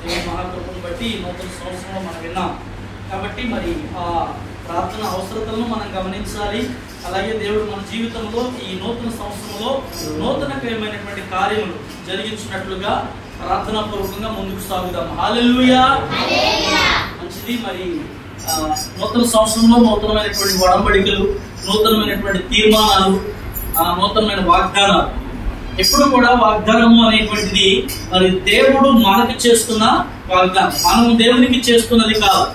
దేవుని మహాకృపను బట్టి ఈ నూతన సంవత్సరంలో మనం విన్నాం కాబట్టి మరి ఆ ప్రార్థన అవసరతలను మనం గమనించాలి. అలాగే దేవుడు మన జీవితంలో ఈ నూతన సంవత్సరంలో నూతనకరమైనటువంటి కార్యములు జరిగించినట్లుగా ప్రార్థనా పూర్వకంగా ముందుకు సాగుదాం. హల్లెలూయా. మంచిది. మరి నూతన సంవత్సరంలో నూతనమైనటువంటి ఒడంబడికలు, నూతనమైనటువంటి తీర్మానాలు, నూతనమైన వాగ్దానాలు. ఎప్పుడు కూడా వాగ్దానము అనేటువంటిది మరి దేవుడు మనకు చేస్తున్న వాగ్దానం, మనం దేవునికి చేస్తున్నది కాదు.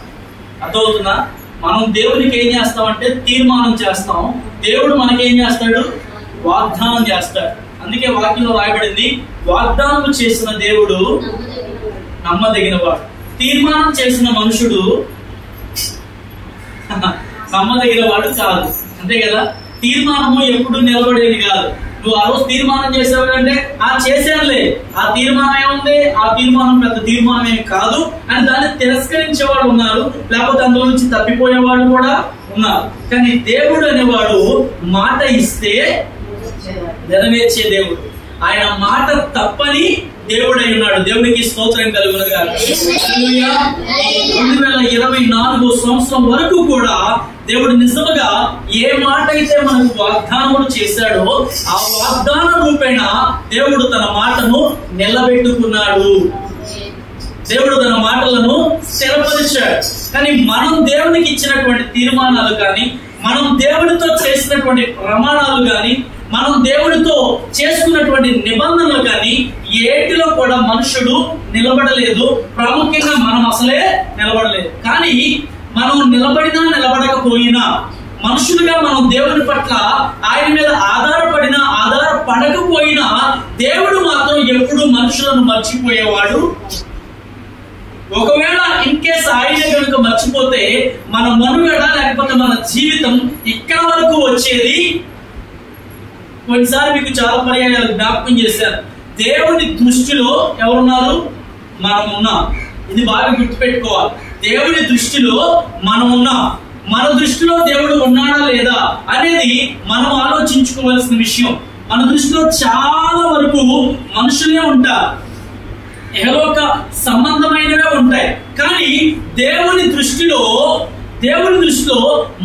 అర్థమవుతుందా? మనం దేవునికి ఏం చేస్తామంటే తీర్మానం చేస్తాం, దేవుడు మనకేం చేస్తాడు? వాగ్దానం చేస్తాడు. అందుకే వాక్యంలో రాయబడింది, వాగ్దానం చేసిన దేవుడు నమ్మదగిన వాడు, తీర్మానం చేసిన మనుషుడు నమ్మదగిన వాడు కాదు. అంతే కదా? తీర్మానము ఎప్పుడు నిలబడేది కాదు. నువ్వు ఆ రోజు తీర్మానం చేసావంటే చేశానులే, ఆ తీర్మానం ఏముంది, ఆ తీర్మానం పెద్ద తీర్మానం ఏమి కాదు అని దాన్ని తిరస్కరించే వాళ్ళు ఉన్నారు, లేకపోతే అందులో నుంచి తప్పిపోయే వాళ్ళు కూడా ఉన్నారు. కానీ దేవుడు అనేవాడు మాట ఇస్తే నెరవేర్చే దేవుడు. ఆయన మాట తప్పని దేవుడు అయి ఉన్నాడు. దేవుడికి స్తోత్రం కలుగునుగాక. 2024 సంవత్సరం వరకు కూడా దేవుడు నిజంగా ఏ మాట అయితే మనకు వాగ్దానములు చేశాడో ఆ వాగ్దాన రూపేణ దేవుడు తన మాటను నిలబెట్టుకున్నాడు. దేవుడు తన మాటలను స్థిరపరిచాడు. కానీ మనం దేవునికి ఇచ్చినటువంటి తీర్మానాలు కానీ, మనం దేవుడితో చేసినటువంటి ప్రమాణాలు కానీ, మనం దేవుడితో చేసుకున్నటువంటి నిబంధనలు కానీ ఏటిలో కూడా మనుషుడు నిలబడలేదు. ప్రాముఖ్యంగా మనం అసలే నిలబడలేదు. కానీ మనం నిలబడినా నిలబడకపోయినా, మనుషులుగా మనం దేవుని పట్ల ఆయన మీద ఆధారపడకపోయినా దేవుడు మాత్రం ఎప్పుడు మనుషులను మర్చిపోయేవాడు. ఒకవేళ ఇన్ కేస్ ఆయన కనుక మర్చిపోతే మన మనుగడ లేకపోతే మన జీవితం ఇక్కడ వరకు వచ్చేది. కొన్నిసారి మీకు చాలా పర్యాయాలు జ్ఞాపకం చేశారు. దేవుని దృష్టిలో ఎవరున్నారు? మనం ఉన్నాం. ఇది బాగా గుర్తుపెట్టుకోవాలి. దేవుని దృష్టిలో మనం ఉన్నాం. మన దృష్టిలో దేవుడు ఉన్నాడా లేదా అనేది మనం ఆలోచించుకోవాల్సిన విషయం. మన దృష్టిలో చాలా వరకు మనుషులే ఉంటారు, ఏలోక సంబంధమైనవే ఉంటాయి. కానీ దేవుని దృష్టిలో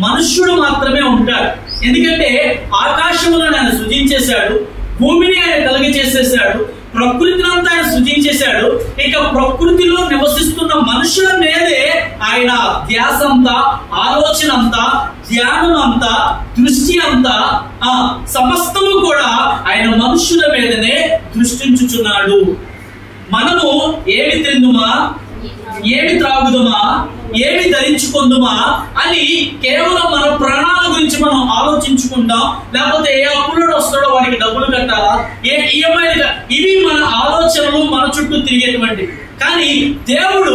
మనుష్యుడు మాత్రమే ఉంటాడు. ఎందుకంటే ఆకాశములను ఆయన సృజించేశాడు, భూమిని ఆయన కలిగి చేసేసాడు, ప్రకృతిని అంతా ఆయన సృజించేశాడు. ఇక ప్రకృతిలో నివసిస్తున్న మనుషుల మీదే ఆయన ధ్యాస అంతా, ఆలోచన అంతా, ధ్యానం అంతా, దృష్టి అంతా, సమస్తము కూడా ఆయన మనుషుల మీదనే దృష్టించుచున్నాడు. మనము ఏమి తిందుమా, ఏమి త్రాగుదుమా, ఏమి ధరించుకుందుమా అని కేవలం మన ప్రాణాల గురించి మనం ఆలోచించుకుంటాం. లేకపోతే ఏ అప్పులోడు వస్తాడో వాడికి డబ్బులు కట్టాలా, ఏ ఈఎంఐలు, ఇవి మన ఆలోచనలు మన చుట్టూ తిరిగేటువంటివి. కానీ దేవుడు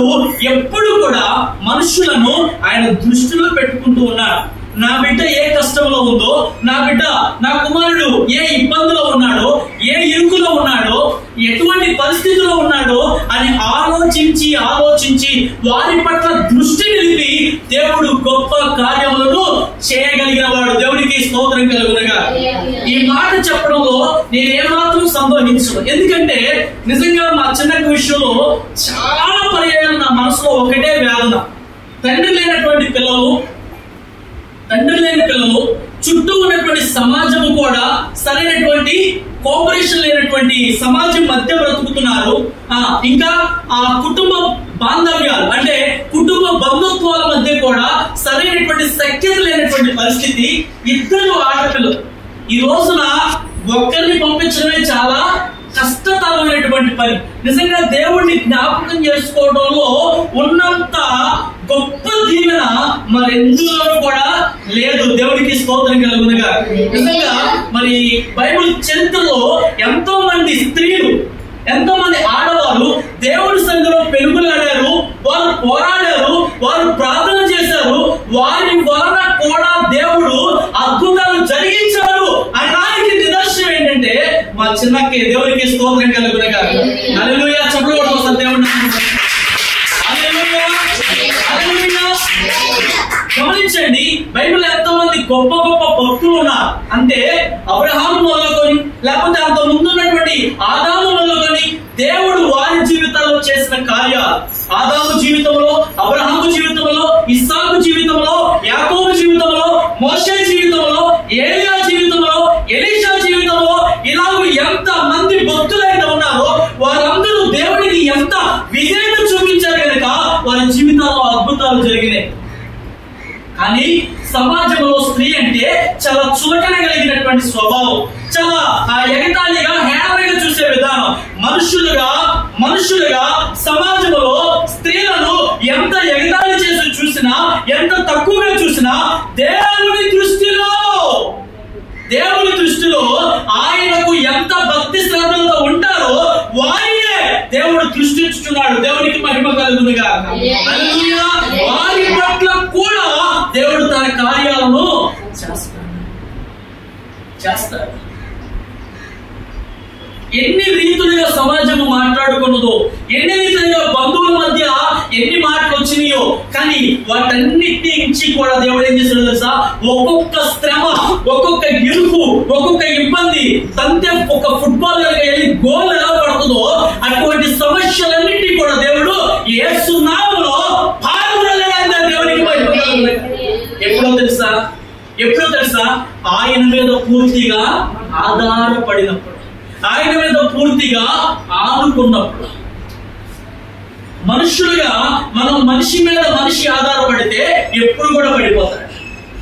ఎప్పుడు కూడా మనుషులను ఆయన దృష్టిలో పెట్టుకుంటూ ఉన్నాడు. నా బిడ్డ ఏ కష్టంలో ఉందో, నా బిడ్డ, నా కుమారుడు ఏ ఇబ్బందిలో ఉన్నాడో, ఏ ఇరుకులో ఉన్నాడో, ఎటువంటి పరిస్థితిలో ఉన్నాడో అని ఆలోచించి వారి పట్ల దృష్టి నిలిపి దేవుడు గొప్ప కార్యములను చేయగలిగిన వాడు. దేవుడికి స్తోత్రం కలుగునగా. ఈ మాట చెప్పడంలో నేను ఏమాత్రం సంతోషించను. ఎందుకంటే నిజంగా మా చిన్న విషయంలో చాలా పర్యాయాలు నా మనసులో ఒకటే వేదన. తండ్రి లేని పిల్లలు, చుట్టూ ఉన్నటువంటి సమాజము కూడా సరైనటువంటి కోఆపరేషన్ లేనటువంటి సమాజం మధ్య బ్రతుకుతున్నారు. ఇంకా ఆ కుటుంబ బాంధవ్యాలు అంటే కుటుంబ బంధుత్వాల మధ్య కూడా సరైనటువంటి సఖ్యత లేనటువంటి పరిస్థితి. ఇద్దరు ఆడపిల్లలు. ఈ రోజున ఒక్కరిని పంపించడమే చాలా కష్టతరమైనటువంటి పని. నిజంగా దేవుడిని జ్ఞాపకం చేసుకోవడంలో ఉన్నంత గొప్ప దీవెన మరెందులో కూడా లేదు. దేవుడికి స్తోత్రం కలుగునుగా. నిజంగా మరి బైబిల్ చరిత్రలో ఎంతో మంది స్త్రీలు, ఎంతో మంది ఆడవారు దేవుడి సన్నిధిలో పెరుగులాడారు, వారు పోరాడారు, వారు ప్రార్థన చేశారు. వారి వలన కూడా దేవుడు అద్భుతాలు జరిగించాడు అనడానికి నిదర్శనం ఏంటంటే మా చిన్నకి. దేవుడికి స్తోత్రం కలుగునుగా. హల్లెలూయా. చెప్పలు కూడా వస్తారు దేవుడు. గమనించండి, బైబిల్ ఎంతో మంది గొప్ప గొప్ప భక్తులు ఉన్నారు. అంటే అబ్రహాము మొదలుకొని, లేకపోతే అంత ముందున్నటువంటి ఆదాము మొదలుకొని దేవుడు వారి జీవితాల్లో చేసిన చేసిన కార్యాలు, ఆదాము జీవితంలో, అబ్రహాము జీవితంలో, ఇస్సాకు జీవితంలో, యాకోబు జీవితంలో, మోషే జీవితంలో, ఏలియా జీవితంలో, ఎలీషా జీవితంలో, ఇలాగ ఎంత మంది భక్తులైతే ఉన్నారో వారందరూ దేవుడికి ఎంత విధేయత చూపించారు కనుక వారి జీవితాల్లో అద్భుతాలు జరిగినాయి. కానీ సమాజంలో స్త్రీ అంటే చాలా చులకన కలిగినటువంటి స్వభావం, చాలా ఎగతాళిగా హేళనగా చూసే విధానం. మనుషులుగా సమాజంలో స్త్రీలను ఎంత ఎగతాళి చేసి చూసినా, ఎంత తక్కువగా చూసినా దేవుని దృష్టిలో ఆయనకు ఎంత భక్తి శ్రద్ధలతో ఉంటారో వారినే దేవుడు దృష్టించుచున్నాడు. దేవునికి మహిమ కలుగునుగా. హల్లెలూయా. వారి పట్ల కూడా దేవుడు తన కార్యాలను చేస్తాడు. ఎన్ని రీతులుగా సమాజము మాట్లాడుకున్నదో, ఎన్ని రీతులుగా బంధువుల మధ్య ఎన్ని మాటలు వచ్చినాయో, కానీ వాటన్నిటి నుంచి కూడా దేవుడు ఏం చేశాడు తెలుసా? ఒక్కొక్క శ్రమ, ఒక్కొక్క ఇరుకు, ఒక్కొక్క ఇబ్బంది, తంతే ఒక ఫుట్బాల్ వెళ్ళి గోల్ ఎలా పడుతుందో అటువంటి సమస్యలన్నింటినీ కూడా దేవుడు యేసు నామములో పాల్గొనలేదంటే దేవునికి ఎప్పుడో తెలుసా? ఆయన మీద పూర్తిగా ఆధారపడినప్పుడు, ఆయన మీద పూర్తిగా ఆనుకున్నప్పుడు. మనుషులుగా మనం మనిషి మీద మనిషి ఆధారపడితే ఎప్పుడు కూడా పడిపోతాడు.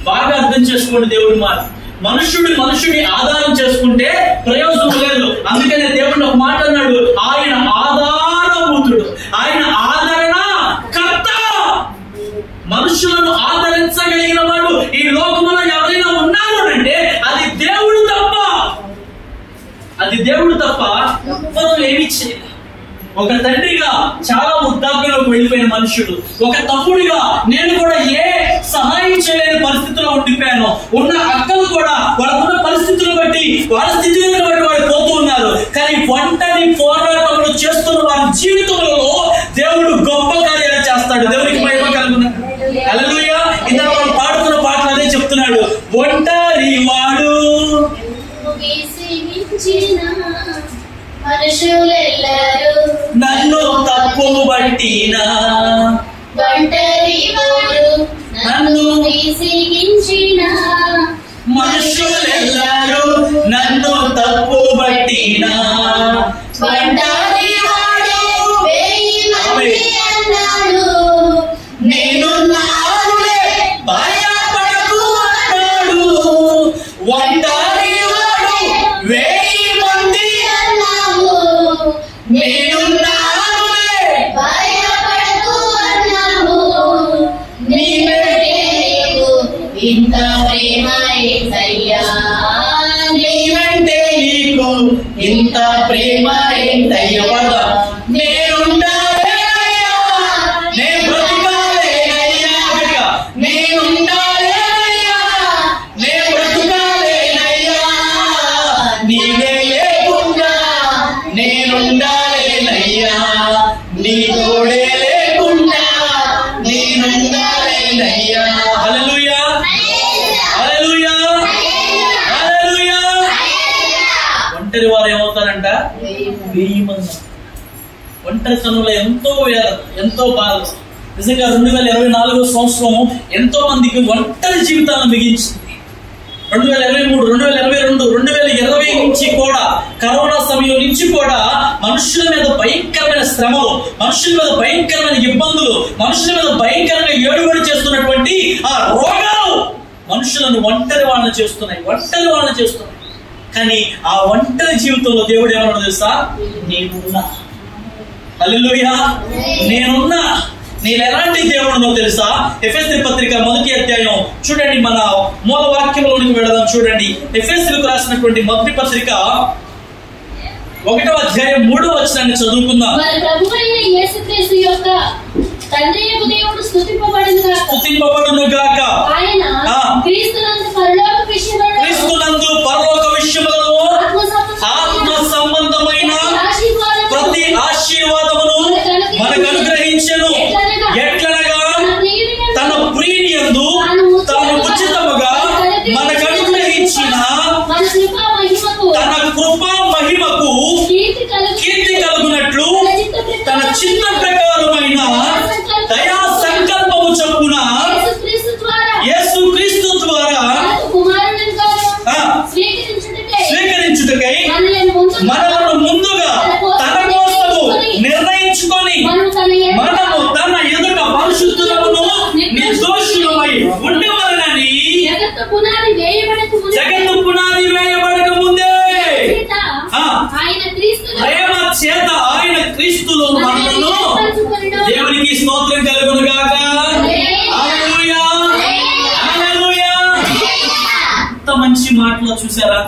బాగా అర్థం చేసుకోండి దేవుడి మాట. మనుషుడిని ఆధారం చేసుకుంటే ప్రయోజనం లేదు. అందుకనే దేవుడు ఒక మాట అన్నాడు, ఆయన ఆధారభూతుడు, ఆయన ఆదరణ కర్త. మనుషులను ఆదరించగలిగిన వాడు ఈ లోకంలో ఎవరైనా ఉన్నారు అంటే అది దేవుడు తప్ప ఎవ్వరూ ఏమి చేయలేదు. ఒక తండ్రిగా చాలా వృద్ధాప్యంలోకి వెళ్ళిపోయిన మనుషుడు, ఒక తమ్ముడిగా నేను కూడా ఏ సహాయం చేయలేని పరిస్థితిలో ఉండిపోయాను. ఉన్న అక్కలు కూడా వాళ్ళకున్న పరిస్థితులను బట్టి, వాళ్ళ స్థితిని బట్టి వాళ్ళు పోతూ ఉన్నారు. కానీ ఒంటరి పోరాటములు చేస్తున్న వారి జీవితంలో దేవుడు గొప్ప కార్యాలు చేస్తాడు. దేవునికి మహిమ కలుగును. హల్లెలూయా. ఇందాక వాళ్ళు పాడుతున్న పాటలు అదే చెప్తున్నాడు. ఒంటరి వాడు మనుషులెల్లరూ నన్ను తప్పు పట్టినా, ఒంటరి వాడు నన్ను విసిగించిన, మనుషులెల్లరూ నన్ను తప్పు పట్టినా, ఒంటరి వాడు 1000 మంది అన్నాడు, నేనున్నానులే భయపడకు అన్నాడు. ఒంటరి వాడు 1000 మంది అన్నావు, నేనున్నానులే భయపడకు అన్నావు, నీవంటే నీకు ఇంత ప్రేమ యేసయ్యా, నీవంటే నీకు ఇంత ప్రేమ ఏంటయ్యా. నేనుండాలేనయ్యా, నేను బ్రతుకాలేనయ్యా, నేనుండాలేనయ్యా, నేను బ్రతుకాలేనయ్యా, నీవే లేకుండా నేనుండాలేనయ్యా, నీ తోడే లేకుండా నేనుండాలేనయ్యా. హల్లెలూయా, హల్లెలూయా, హల్లెలూయా. ఒంటరి వారు ఏమవుతారంట? 1000 మంది. ఒంటరితనంలో ఎంతో బాధ. నిజంగా 2024 సంవత్సరం ఎంతో మందికి ఒంటరి జీవితాలను మిగించింది. 2023, 2022, 2020 నుంచి కూడా, కరోనా సమయం నుంచి కూడా మనుషుల మీద భయంకరమైన శ్రమలు, మనుషుల మీద భయంకరమైన ఇబ్బందులు, మనుషుల మీద భయంకరంగా ఏడుబడి చేస్తున్నటువంటి ఆ రోగాలు మనుషులను ఒంటరి వాళ్ళని చేస్తున్నాయి. కానీ ఆ ఒంటరి జీవితంలో దేవుడు ఏమన్నాడు తెలుసా? నేనున్నా. హల్లెలూయా. నేనున్నా. నేను ఎలాంటి దేవుడునో తెలుసా? ఎఫెసీ పత్రిక 1వ అధ్యాయం చూడండి, మన మూల వాక్యంలోనికి వెళదాం. చూడండి, ఎఫెసీలకు రాసినటువంటి మొదటి పత్రిక 1వ అధ్యాయం 3వ వచనాన్ని చదువుకుందాం. మన ప్రభువైన యేసుక్రీస్తు యొక్క తండ్రి యొక్క దేవుడు స్తుతింపబడును గాక. ఆయన క్రీస్తునందు పరలోక విషయములను ఆత్మ సంబంధమైన ప్రతి ఆశీర్వాదమును మనకు అనుగ్రహించెను. ఎట్లనగా తన ప్రియనియందు తాను ఉచితముగా మనకు అనుగ్రహించిన తన కృపా మహిమకు కీర్తి కలుగునట్లు తన చిత్త ఏర్పరచుకొనును. దేవునికి స్తోత్రం కలుగును గాక. హల్లెలూయా, హల్లెలూయా. ఎంత మంచి మాటలో చూసారా?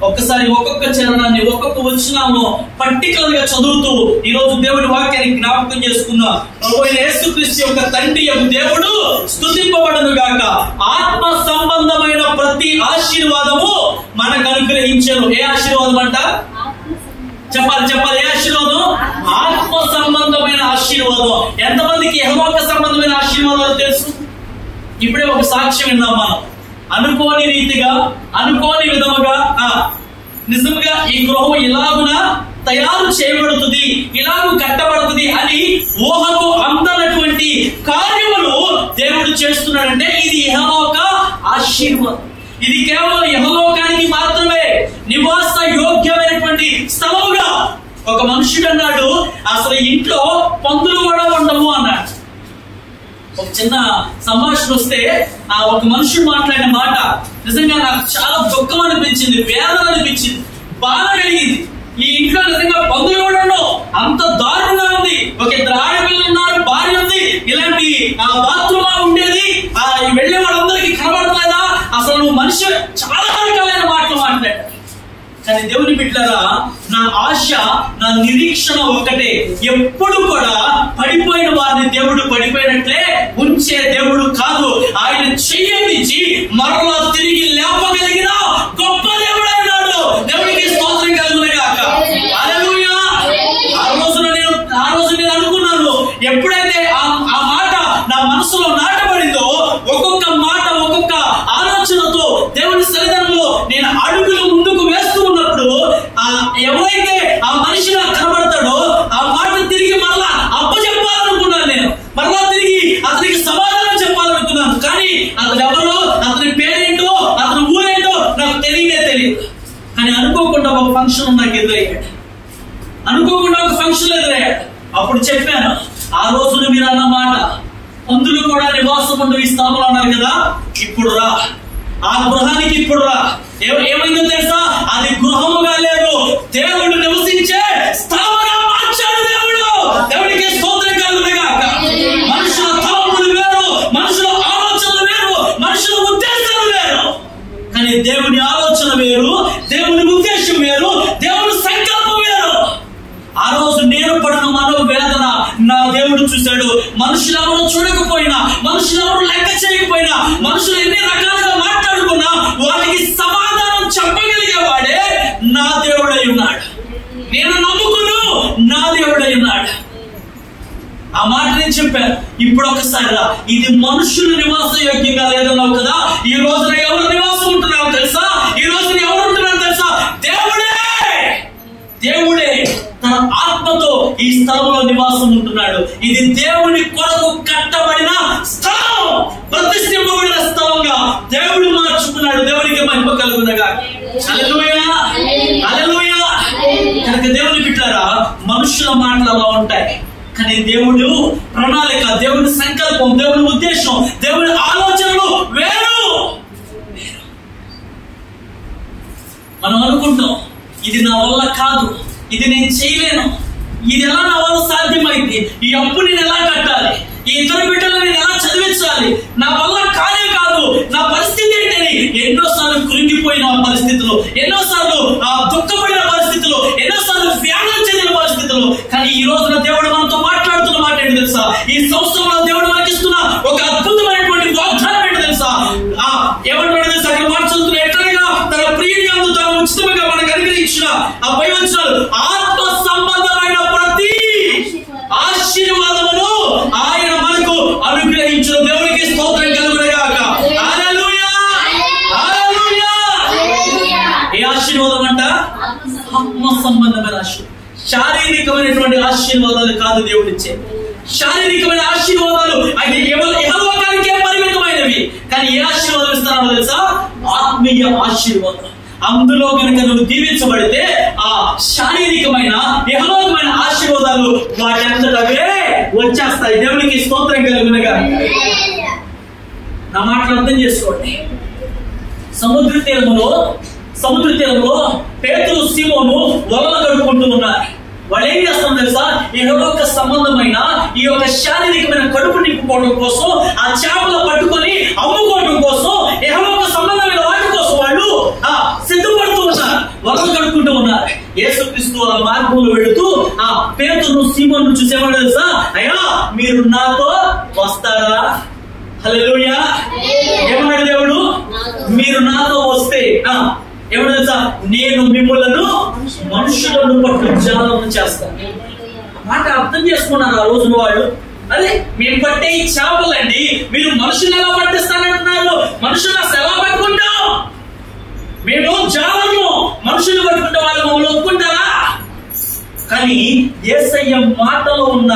ఒక్కసారి ఒక్కొక్క చరణాన్ని ఒక్కొక్క వచనాలను పర్టికులర్ గా చదువుతూ ఈ రోజు దేవుడి వాక్యాన్ని జ్ఞాపకం చేసుకుందాం. ప్రభువైన యేసుక్రీస్తు యొక్క తండ్రి యొక్క దేవుడు స్తుతింపబడును గాక. ఆత్మ సంబంధమైన ప్రతి ఆశీర్వాదము మనకు అనుగ్రహించను. ఏ ఆశీర్వాదం అంట? చెప్పాలి. ఏ ఆశీర్వాదం? ఆత్మ సంబంధమైన ఆశీర్వాదం. ఎంతమందికి యెహోవా సంబంధమైన ఆశీర్వాదాలు తెలుసు? ఇప్పుడే ఒక సాక్ష్యం విన్నాం మనం. అనుకోని రీతిగా, అనుకోని విధముగా నిజంగా ఈ గృహం ఇలాగున తయారు చేయబడుతుంది, ఇలాగూ కట్టబడుతుంది అని ఊహకు అందనటువంటి కార్యములు దేవుడు చేస్తున్నాడంటే ఇది యెహోవా ఆశీర్వాదం. ఇది కేవలం యెహోవాకి మాత్రమే నివాస యోగ్యమైనటువంటి స్థలముగా. ఒక మనుషుడు అన్నాడు, అసలు ఇంట్లో పందులు కూడా ఉండవు అన్నాడు. ఒక చిన్న సంభాషణ వస్తే ఆ ఒక మనుషుడు మాట్లాడిన మాట నిజంగా నాకు చాలా దుఃఖం అనిపించింది, వేదన అనిపించింది, బాధ కలిగింది. ఈ ఇంట్లో నిజంగా పందులు కూడా ఉండవు, అంత దారుణంగా ఉంది. ఒక ఇద్దరు ఆడపిల్లలు ఉన్నారు, భార్య ఉంది, ఇలాంటి బాత్రూమ్ ఉండేది, వెళ్లే వాళ్ళందరికీ కనబడలేదా? అసలు నువ్వు మనిషి చాలా రకాలైన మాటలు మాట్లాడాడు. కానీ దేవుని బిడ్డలారా, నా ఆశ, నా నిరీక్షణ ఒక్కటే, ఎప్పుడు కూడా పడిపోయిన వారిని దేవుడు పడిపోయినట్లే ఉంచే దేవుడు కాదు. ఆయన చెయ్యనిచ్చి మరలా తిరిగి లేపగలిగిన గొప్ప దేవుడు అయినాడు. దేవుడికి స్తోత్రం కలుగును గాక. హల్లెలూయా. ఆ రోజు నేను అనుకున్నాను, ఎప్పుడైతే ఆ మాట నా మనసులో నాటబడిందో, ఒక్కొక్క మాట ఒక్కొక్క ఆలోచనతో దేవుని సన్నిధానంలో నేను అడుగులు ముందుకు వేస్తూ ఉన్నప్పుడు ఎవరైతే ఆ మనిషి నాకు కనబడతాడో ఆ మాట తిరిగి మరలా అప్పచెప్పాలనుకున్నాను. నేను మరలా తిరిగి అతనికి సమాధానం చెప్పాలనుకున్నాను. కానీ అతను ఎవరో, అతని పేరేంటో, అతని ఊరేంటో నాకు తెలియదు. కానీ అనుకోకుండా ఒక ఫంక్షన్ నాకు ఎదురయ్యాడు. అప్పుడు చెప్పాను, ఆ రోజున మీరు అన్న మాట, పందులు కూడా నివాసం ఉండు ఈ స్థలంలో అన్నారు కదా, ఇప్పుడు రా, ఆ గృహానికి ఇప్పుడు రా. ఏమైందో తెలుసా? అది గృహముగా లేదు, దేవుడు నివసించే స్థలముగా మార్చాడు దేవుడు. దేవుడికి స్తోత్రం కలుగును గాక. మనుషుల తలములు వేరు, మనుషుల ఆలోచనలు వేరు, మనుషుల ఉద్దేశాలు వేరు. కానీ దేవుని ఆలోచన వేరు, దేవుని ఉద్దేశం వేరు, దేవుని సంకల్పం వేరు. ఆ రోజు నేను పడిన మనోవేదన నా దేవుడు చూశాడు. మనుషులు ఎవరు చూడకపోయినా, మనుషులు ఎవరు లెక్క చేయకపోయినా, మనుషులు ఎన్ని రకాలుగా మాట్లాడుకున్నా వాటికి సమాధానం చెప్పగలిగేవాడే నా దేవుడై ఉన్నాడు. నేను నమ్ముకును నా దేవుడై ఉన్నాడు. ఆ మాట నేను చెప్పాను. ఇప్పుడు ఒకసారి ఇది మనుషులు నివాస యోగ్యంగా లేదన్నావు కదా, ఈ రోజున ఎవరు నివాసం ఉంటున్నావు తెలుసా? ఈ రోజున ఎవరు ఉంటున్నారు తెలుసా? దేవుడే తన ఆత్మతో ఈ స్థలంలో నివాసం ఉంటున్నాడు. ఇది దేవుని కొరకు కట్టబడిన స్థలం, ప్రతిష్ఠింపబడిన స్థలంగా దేవుడు మార్చుకున్నాడు. దేవునికి మహిమ కలుగునగా. హల్లెలూయా, హల్లెలూయా. కనుక దేవుని బిడ్డలారా, మనుషుల మాటలు అలా ఉంటాయి, కానీ దేవుడు ప్రణాళిక, దేవుని సంకల్పం, దేవుని ఉద్దేశం, దేవుని ఆలోచనలు వేరు. మనం అనుకుంటాం ఇది నా వల్ల కాదు, ఇది నేను చేయలేను, ఇది ఎలా నా వల్ల సాధ్యమైంది, ఈ అప్పు నేను ఎలా కట్టాలి, ఈ ఇద్దరు బిడ్డలు నేను ఎలా చదివించాలి, నా వల్ల కానే కాదు, నా పరిస్థితి ఏంటని ఎన్నోసార్లు కృంగిపోయిన పరిస్థితులు, ఎన్నోసార్లు దుఃఖపడిన పరిస్థితులు, ఎన్నోసార్లు వ్యాధులు చెందిన పరిస్థితులు. కానీ ఈ రోజున దేవుడు మనతో మాట్లాడుతున్న మాట ఏంటి తెలుసా? ఈ సంవత్సరంలో దేవుడు మనకిస్తున్న ఒక అద్భుతమైనటువంటి వాగ్దానం ఏంటి తెలుసా? ఏమంటాడు తెలుసా? అక్కడ మార్చుతున్న ఎట్లగా తన ప్రియుని యందు తాను ఉచితముగా మనకు అనుగ్రహించిన ఆ పై వచనాలు, ఆత్మ సంబంధమైన ప్రతి ఆశీర్వాదమును ఆయన మనకు అనుగ్రహించిన. దేవునికి స్తోత్రం కలుగునుగాక. హల్లెలూయా, హల్లెలూయా. ఏ ఆశీర్వాదం అంట? ఆత్మ సంబంధమైన ఆశీర్వాదం. శారీరకమైనటువంటి ఆశీర్వాదాలు కాదు దేవుడిచ్చే. శారీరకమైన ఆశీర్వాదాలు అది యెహోవాకే పరిమితమైనవి. కానీ ఏ ఆశీర్వాదం ఇస్తారో తెలుసా? ఆత్మీయ ఆశీర్వాదం. అందులో కనుక నువ్వు దీవించబడితే ఆ శారీరకమైన యెహోవాకమైన ఆశీర్వాదాలు వాటి అంతటవే వచ్చేస్తాయి. దేవునికి స్తోత్రం కలుగునుగా. నా మాటలు అర్థం చేసుకోండి. సముద్ర తీరంలో పేతురు, సీమోను వలలు కడుక్కుంటూ ఉన్నారు. వాళ్ళు ఏం చేస్తాం తెలుసా? ఇహలోక సంబంధమైన ఈ యొక్క శారీరకమైన కడుపు నింపుకోవడం కోసం, ఆ చేపలు పట్టుకొని అమ్ముకోవడం కోసం, ఇహలోక సంబంధమైన వాటి కోసం వాళ్ళు సిద్ధపడుతూ ఉన్నారు, వలలు కడుక్కుంటూ ఉన్నారు. యేసుక్రీస్తు ఆ మార్గంలో వెళుతూ ఆ పేతురు సీమోను చూసేవాడు తెలుసా? అయ్యా మీరు నాతో వస్తారా? హల్లెలూయా. ఏమన్నాడు దేవుడు? మీరు నాతో వస్తే ఏమన్నా తెలుసా? నేను మిమ్మల్ని మనుషులను పట్టు జాలను చేస్తాను. మాట అర్థం చేసుకున్నారు ఆ రోజున వాళ్ళు. అదే మేము పట్టే ఈ చేపలండి, మీరు మనుషులు ఎలా పట్టిస్తానంటున్నారు? మనుషులు అసలు ఎలా పట్టుకుంటాం? మేము జాలము మనుషులు పట్టుకుంటే వాళ్ళు మమ్మల్ని ఒప్పుకుంటారా? కానీ యేసయ్య మాటలో ఉన్న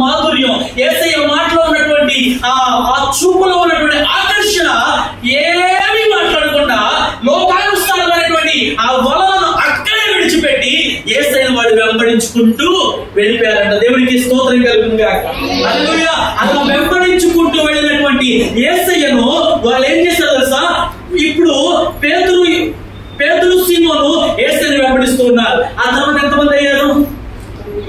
మాధుర్యం, యేసయ్య మాటలో ఉన్నటువంటి ఆ చూపులో ఉన్నటువంటి ఆకర్షణ ఏమీ మాట్లాడకుండా లోకానుసారమైనటువంటి ఆ వలను అక్కడే విడిచిపెట్టి యేసయ్యను వాడు వెంబడించుకుంటూ వెళ్ళిపోయారంట. దేవునికి స్తోత్రం కలుగును గాక. హల్లెలూయా. అలా వెంబడించుకుంటూ వెళ్ళినటువంటి యేసయ్యను వాళ్ళు ఏం చేశారు తెలుసా? ఇప్పుడు పేతురు సీమోను యేసయ్యను వెంబడిస్తూ ఉన్నారు. ఆ తర్వాత ఎంతమంది అయ్యారు?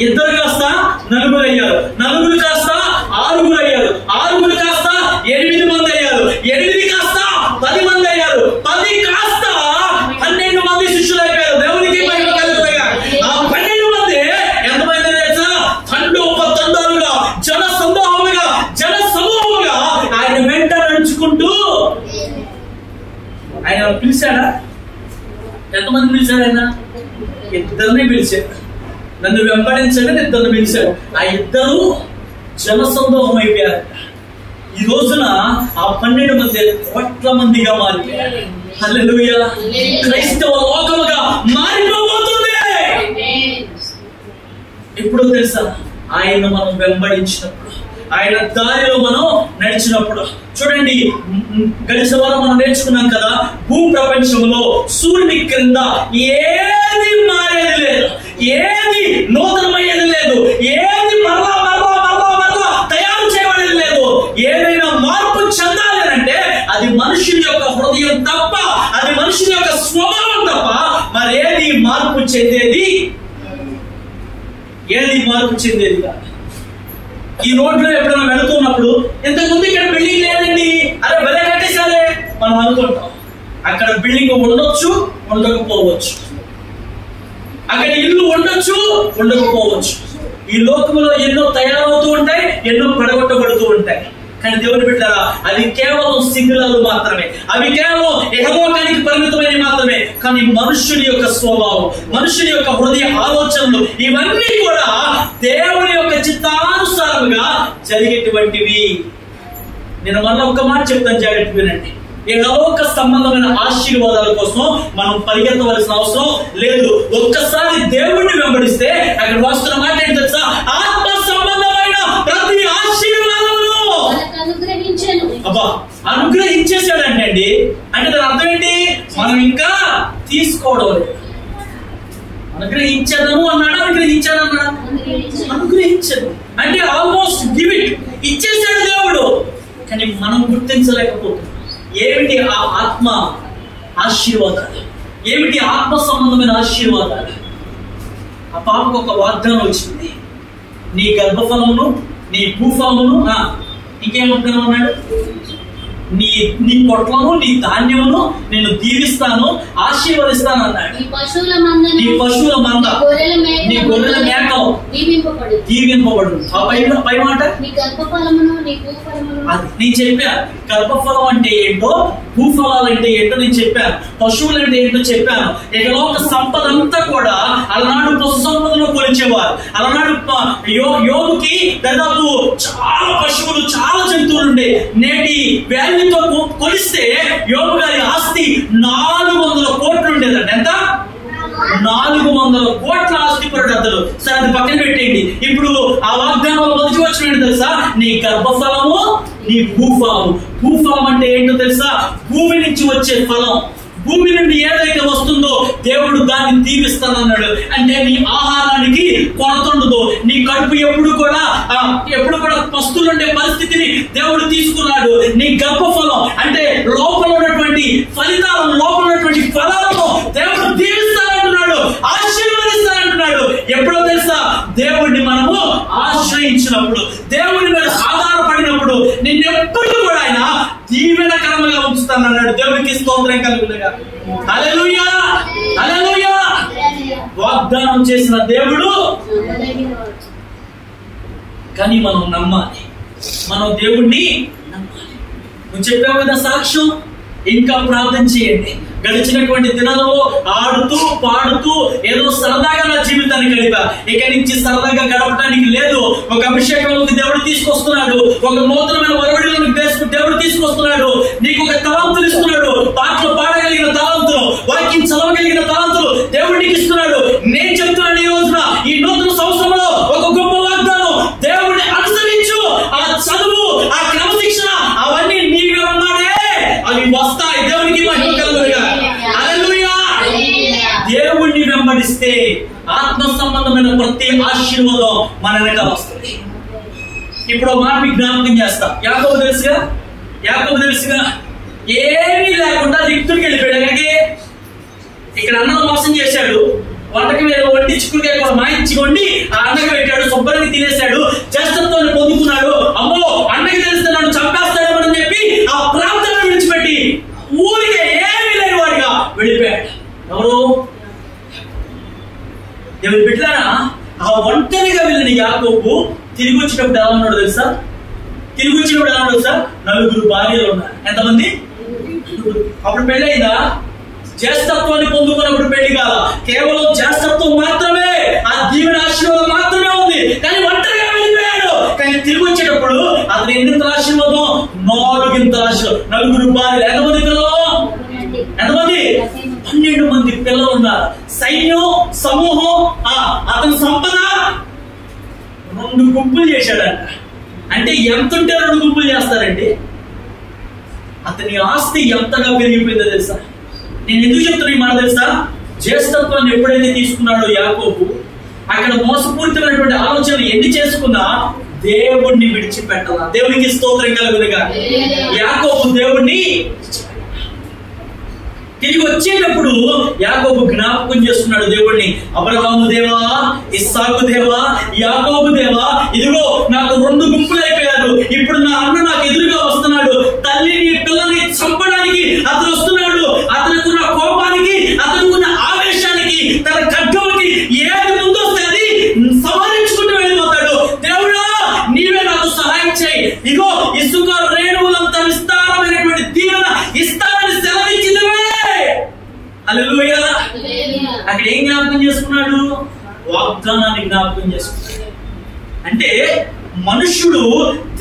2 కాస్త 4 అయ్యారు, 4 కాస్త 6 అయ్యారు, 6 కాస్త 8 మంది అయ్యారు, 8 కాస్త 10 మంది అయ్యారు, 10 కాస్త 12 మంది శిష్యులు అయిపోయారు. దేవునికి మహిమ కలుగును గాక. ఆ 12 మంది ఎంతమంది తెలుసా? తండోపతండాలుగా, జన సమూహముగా ఆయన వెంట నడుచుకుంటూ ఆయన పిలిచాడా? ఎంతమంది పిలిచాడు ఆయన? 2 పిలిచాడు. నన్ను వెంబడించండి, 2 పిలిచాడు. ఆ 2 జనసందోహం అయిపోయారు. ఈ రోజున ఆ 12 మంది కోట్ల మందిగా మారిపోయారు. హల్లెలూయా. క్రైస్తవ లోకముగా మారిపోబోతుంది. ఎప్పుడో తెలుసా? ఆయన మనం వెంబడించినప్పుడు, ఆయన దారిలో మనం నడిచినప్పుడు. చూడండి, గడిచిన వారం మనం నేర్చుకున్నాం కదా, భూ ప్రపంచంలో సూర్యుని క్రింద ఏది మారేది లేదు, ఏది నూతనమయ్యేది లేదు, ఏది మరలా తయారు చేయబడేది లేదు. ఏదైనా మార్పు చెందాలి అంటే అది మనుషుని యొక్క హృదయం తప్ప, అది మనుషుని యొక్క స్వభావం తప్ప మరేది మార్పు చెందేది కాదు. ఈ రోడ్లో ఎప్పుడైనా వెళుతున్నప్పుడు ఇంతకుముందు ఇక్కడ బిల్డింగ్ లేదండి, అరే భలే కట్టేశారే మనం అనుకుంటాం. అక్కడ బిల్డింగ్ ఉండొచ్చు, ఉండకపోవచ్చు. అక్కడ ఇల్లు ఉండొచ్చు, ఉండకపోవచ్చు. ఈ లోకంలో ఎన్నో తయారవుతూ ఉంటాయి, ఎన్నో పడగొట్టబడుతూ ఉంటాయి. కానీ దేవుని బిడ్డలారా, అవి కేవలం శిథిలాలు మాత్రమే, అవి కేవలం ఇహలోకానికి పరిమితమైనవి మాత్రమే. కానీ మనుష్యుని యొక్క స్వభావం, మనుష్యుని యొక్క హృదయ ఆలోచనలు ఇవన్నీ కూడా దేవుని యొక్క చిత్తానుసారంగా జరిగేటువంటివి. నేను మళ్ళీ ఒక మాట చెప్తాను, జాగ్రత్త వినండి. ఇహలోక సంబంధమైన ఆశీర్వాదాల కోసం మనం పరిగెత్తవలసిన అవసరం లేదు. ఒక్కసారి దేవుణ్ణి వెంబడిస్తే అక్కడ వస్తున్న మాట ఏంటి తెలుసా? ఆత్మ సంబంధమైన ప్రతి ఆశీర్వాదమును అనుగ్రహించేశాడంటే అండి. అంటే దాని అర్థం ఏంటి? మనం ఇంకా తీసుకోవడం లేదు. అనుగ్రహించదను అన్నాడా? అనుగ్రహించదు అంటే ఆల్మోస్ట్ గివ్ ఇట్, ఇచ్చేసాడు దేవుడు. కానీ మనం గుర్తించలేకపోతున్నాం. ఏమిటి ఆ ఆత్మ ఆశీర్వాదాలు? ఏమిటి ఆత్మ సంబంధమైన ఆశీర్వాదాలు? ఆ పాపకు ఒక వాగ్దానం వచ్చింది, నీ గర్భఫలమును, నీ భూఫలమును, ఇంకేమంటాను అన్నాడు, నీ పొట్లను, నీ ధాన్యమును నేను దీవిస్తాను, ఆశీర్వదిస్తాను అన్నాడు. నీ పశువుల మంద, నీ గొర్రెల మేకలు దీవింపబడు. ఆ పై మాట నేను చెప్పాను. గర్భఫలం అంటే ఏంటో, భూఫలాలు అంటే ఏంటో నేను చెప్పాను, పశువులు అంటే ఏంటో చెప్పాను. ఇకలోక సంపద అంతా కూడా అలనాడు పశు సంపదలో కొలిచేవారు. అలనాడు యోగుకి దాదాపు చాలా పశువులు, చాలా జంతువులు ఉండే. నేటి వాల్యూతో కొలిస్తే యోగు గారి ఆస్తి 400 కోట్లు ఉండేదండి. ఎంత? 400 కోట్ల ఆస్తి పరుడు అతడు. సరే, అది పక్కన పెట్టేయండి. ఇప్పుడు ఆ వాగ్దానం మొదటి వచ్చిన తెలుసా? నీ గర్భఫలము, నీ భూఫలము. భూఫలం అంటే ఏంటో తెలుసా? భూమి నుంచి వచ్చే ఫలం. భూమి నుండి ఏదైతే వస్తుందో దేవుడు దాన్ని దీవిస్తానన్నాడు. అంటే నీ ఆహారానికి కొరత ఉండదు. నీ కడుపు ఎప్పుడు కూడా పస్తులుండే పరిస్థితిని దేవుడు తీసుకున్నాడు. నీ గర్భఫలం అంటే లోపల ఉన్నటువంటి ఫలితాలను, లోపల ఉన్నటువంటి ఫలాలను దేవుడు దీవిస్తానంటున్నాడు, ఆశీర్వదిస్తానంటున్నాడు. అప్పగించినప్పుడు, దేవుని మీద ఆధారపడినప్పుడు నిన్నెప్పుడు కూడా ఆయన దీవెనకరంగా ఉంచుతాను అన్నాడు. దేవునికి స్తోత్రం కలుగునుగా. హల్లెలూయా, హల్లెలూయా. వాగ్దానం చేసిన దేవుడు, కానీ మనం నమ్మాలి, మనం దేవుణ్ణి నమ్మాలి. నువ్వు చెప్పావు కదా సాక్ష్యం, ఇంకా ప్రార్థన చేయండి. గడిచినటువంటి దినాలలో ఆడుతూ పాడుతూ ఏదో సరదాగా నా జీవితాన్ని గడిపా, ఇక నుంచి సరదాగా గడపడానికి లేదు. ఒక అభిషేకంలోకి దేవుడు తీసుకొస్తున్నాడు, ఒక నూతనమైన వరవడిలోకి దేవుడు తీసుకొస్తున్నాడు. నీకు ఒక తలాంతులు ఇస్తున్నాడు, పాటలు పాడగలిగిన తలాంతులు, వాక్యం చదవగలిగిన తలాంతులు దేవుడు నీకు ఇస్తున్నాడు. నేను చెప్తున్నాను ఈ రోజున, ఈ నూతన సంవత్సరంలో ఒక గొప్ప వాగ్దానం, దేవుడిని అనుసరించు. ఆ చదువు, ఆ క్రమశిక్షణ, అవన్నీ నీవే ఉన్నాడే, అవి వస్తాయి. దేవునికి మహిమ కలుగునుగా. హల్లెలూయా. దేవుణ్ణి వెంబడిస్తే ఆత్మ సంబంధమైన ప్రతి ఆశీర్వాదం మన వెనకాల వస్తుంది. ఇప్పుడు మాట మీకు జ్ఞాపకం చేస్తా. యాకోబు తెలుసుగా ఏమీ లేకుండా రిక్తుడికి వెళ్ళిపోయాడు. ఎక్కడికి? ఇక్కడ అన్నం మోసం చేశాడు, వంటకి మీద వండి చిక్కుడుకాయ కూడా మాయించి వండి ఆ అన్నకి పెట్టాడు, శుభ్రంగా తినేశాడు, జ్యేష్ఠత్వాన్ని పొందుకున్నాడు. అమ్మో అన్నకి తెలిస్తే నన్ను చంపేస్తాడేమని చెప్పి ఆ ప్రాంతాన్ని విడిచిపెట్టి ఊరికే ఏమీ లేని వాడిగా వెళ్ళిపోయాడు. ఎవరు? దేవుని బిడ్డలారా, ఆ ఒంటరిగా వెళ్ళిన యాకోబు తిరిగి వచ్చినప్పుడు ఎలా ఉన్నాడు తెలుసా? నలుగురు భార్యలు ఉన్నారు. ఎంతమంది? అప్పుడు పెళ్లి అయిందా? జ్యేష్ఠత్వాన్ని పొందుకున్నప్పుడు పెళ్లి కాల, కేవలం జ్యేష్ఠత్వం మాత్రమే, ఆ దీవెన ఆశీర్వాదం మాత్రమే ఉంది. కానీ ఒంటరిగా వెళ్ళిపోయాడు. కానీ తిరిగి వచ్చేటప్పుడు అతను ఎన్నింతల ఆశీర్వాదం? 4 ఇంతల ఆశీర్వాదం. నలుగురు భార్యలు. ఎంతమంది పిల్లలు? 12 మంది పిల్లలు ఉన్నారు. సైన్యం, సమూహం, అతని సంపద 2 గుంపులు చేశాడంట. అంటే ఎంత ఉంటే 2 గుంపులు చేస్తారండి? అతని ఆస్తి ఎంతగా పెరిగిపోయిందో తెలుసా? నేను ఎందుకు చెప్తున్నా ఈ మాట తెలుసా? జ్యేష్ఠత్వాన్ని ఎప్పుడైతే తీసుకున్నాడో యాకోబు, అక్కడ మోసపూరితమైనటువంటి ఆలోచనలు ఎన్ని చేసుకున్నా దేవుణ్ణి విడిచిపెట్టాల. దేవునికి స్తోత్రం కలుగునుగా. యాకోబు దేవుణ్ణి తిరిగి వచ్చేటప్పుడు యాకోబు జ్ఞాపకం చేస్తున్నాడు దేవుణ్ణి. అబ్రహాము దేవా, ఇస్సాకు దేవా, యాకోబు దేవా, ఇదిగో నాకు 2 గుంపులు అయిపోయారు. ఇప్పుడు నా అన్న నాకు ఎదురుగా వస్తున్నాడు. తల్లిని పిల్లని చంపడానికి అతను వస్తున్నాడు. అతనుకున్న కోపానికి, అతనుకున్న ఆవేశానికి, తన ఖడ్గంకి ఏది ముందు వస్తే అది సంహరించుకుంటూ వెళ్ళిపోతాడు. దేవుడా నీవే నాకు సహాయం చేయి. ఇగో ఇసుక రేణువులంత విస్తారమైనటువంటి దీవెన ఇస్తానని సెలవిచ్చినవే. హల్లెలూయా. అక్కడ ఏం జ్ఞాపకం చేసుకున్నాడు? వాగ్దానాన్ని జ్ఞాపకం చేసుకున్నాడు. అంటే మనుష్యుడు